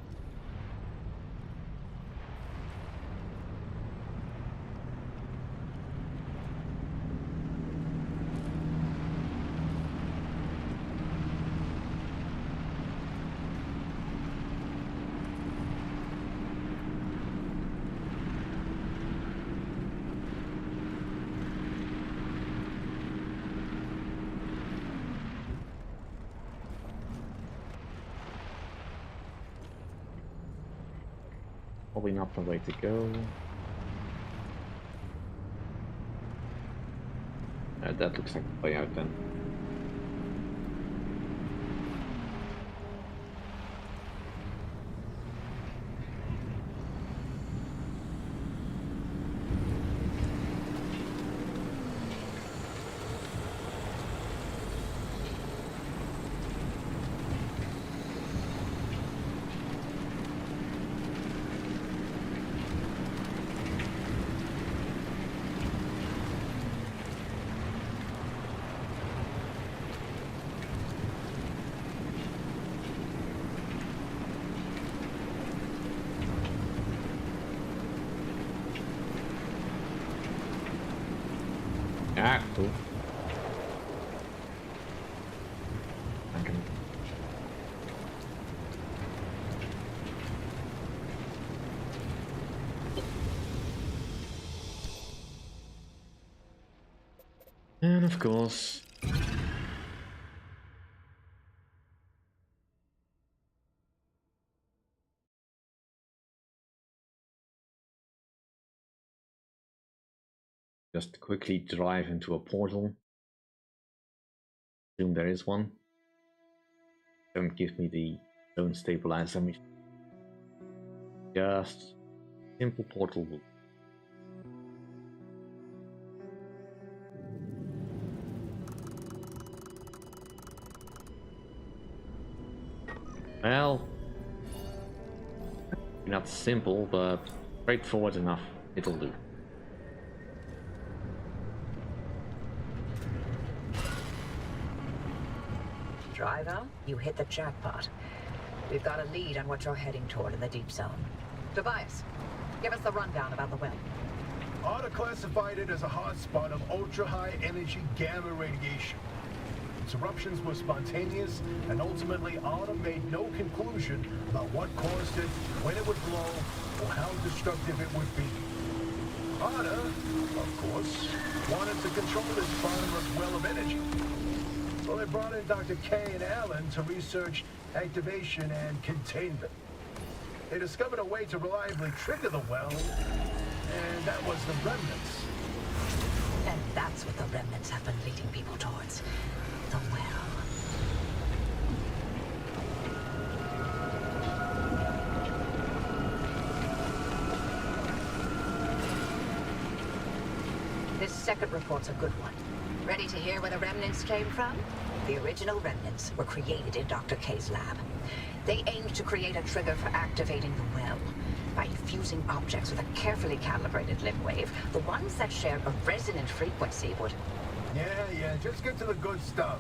A: Probably not the way to go. That looks like the way out then. Ah, cool. I can... And of course... just quickly drive into a portal. Assume there is one. Don't give me the don't stabilize mission. Just simple portal. Well, not simple, but straightforward enough. It'll do.
G: Driver, you hit the jackpot. We've got a lead on what you're heading toward in the deep zone. Tobias, give us the rundown about the well.
B: ARDA classified it as a hotspot of ultra-high energy gamma radiation. Its eruptions were spontaneous, and ultimately ARDA made no conclusion about what caused it, when it would blow, or how destructive it would be. ARDA, of course, wanted to control this bottomless well of energy. So they brought in Dr. K and Alan to research activation and containment. They discovered a way to reliably trigger the well, and that was the remnants.
G: And that's what the remnants have been leading people towards. The well. This second report's a good one. Ready to hear where the remnants came from? The original remnants were created in Dr. K's lab. They aimed to create a trigger for activating the well. By infusing objects with a carefully calibrated limb wave, the ones that shared a resonant frequency would...
B: Yeah, just get to the good stuff.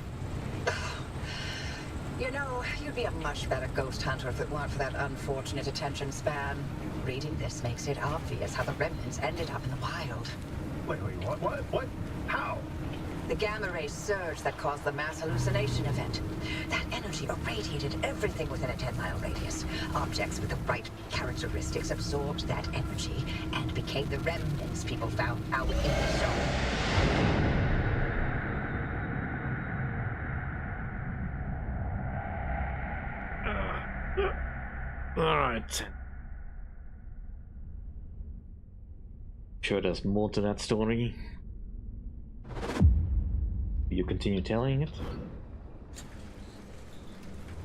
G: You know, you'd be a much better ghost hunter if it weren't for that unfortunate attention span. Reading this makes it obvious how the remnants ended up in the wild.
B: Wait, what? How?
G: The gamma ray surge that caused the mass hallucination event. That energy irradiated everything within a 10-mile radius. Objects with the right characteristics absorbed that energy and became the remnants people found out in the zone.
A: Alright. Sure there's more to that story. You continue telling it?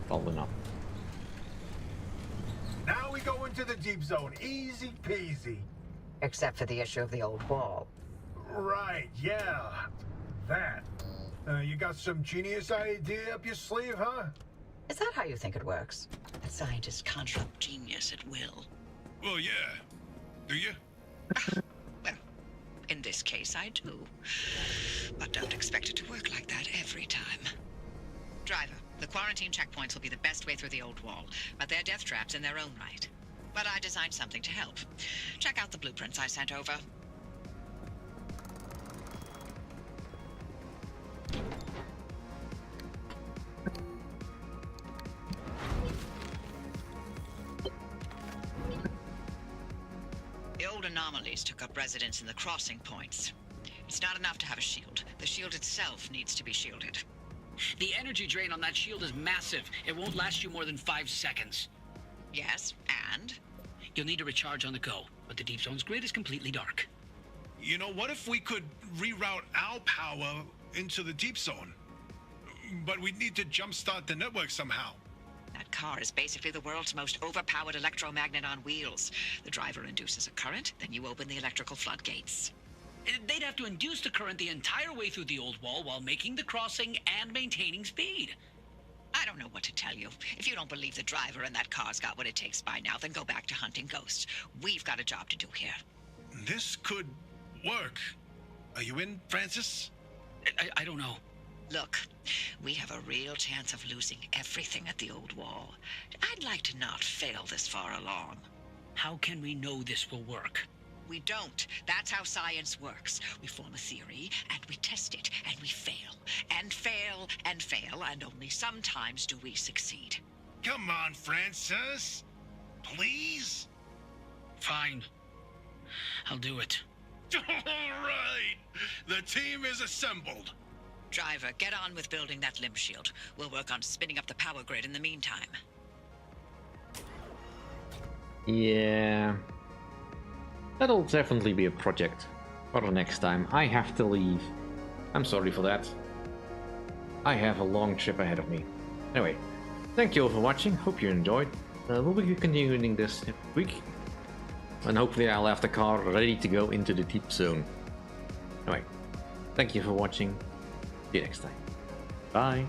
A: Probably not.
B: Now we go into the deep zone. Easy peasy.
G: Except for the issue of the old wall.
B: Right, yeah. That. You got some genius idea up your sleeve, huh?
G: Is that how you think it works?
H: A scientist can't drop genius at will.
D: Well, yeah. Do you?
H: Well, in this case, I do. But don't expect it to work like that every time. Driver, the quarantine checkpoints will be the best way through the old wall, but they're death traps in their own right. But I designed something to help. Check out the blueprints I sent over. The old anomalies took up residence in the crossing points. It's not enough to have a shield. The shield itself needs to be shielded.
C: The energy drain on that shield is massive. It won't last you more than 5 seconds.
H: Yes, and?
C: You'll need to recharge on the go, but the deep zone's grid is completely dark.
D: You know, what if we could reroute our power into the deep zone? But we'd need to jumpstart the network somehow.
H: That car is basically the world's most overpowered electromagnet on wheels. The driver induces a current, then you open the electrical floodgates.
C: They'd have to induce the current the entire way through the old wall while making the crossing and maintaining speed.
H: I don't know what to tell you. If you don't believe the driver and that car's got what it takes by now, then go back to hunting ghosts. We've got a job to do here.
D: This could work. Are you in, Francis?
C: I don't know.
H: Look, we have a real chance of losing everything at the old wall. I'd like to not fail this far along.
C: How can we know this will work?
H: we don't. That's how science works. We form a theory, and we test it, and we fail, and fail, and fail, and only sometimes do we succeed.
D: Come on, Francis. Please?
F: Fine. I'll do it.
D: All right. The team is assembled.
H: Driver, get on with building that limb shield. We'll work on spinning up the power grid in the meantime.
A: Yeah. That'll definitely be a project for the next time. I have to leave. I'm sorry for that. I have a long trip ahead of me. Anyway, thank you all for watching. Hope you enjoyed. We'll be continuing this week. And hopefully I'll have the car ready to go into the deep zone. Anyway, thank you for watching. See you next time. Bye.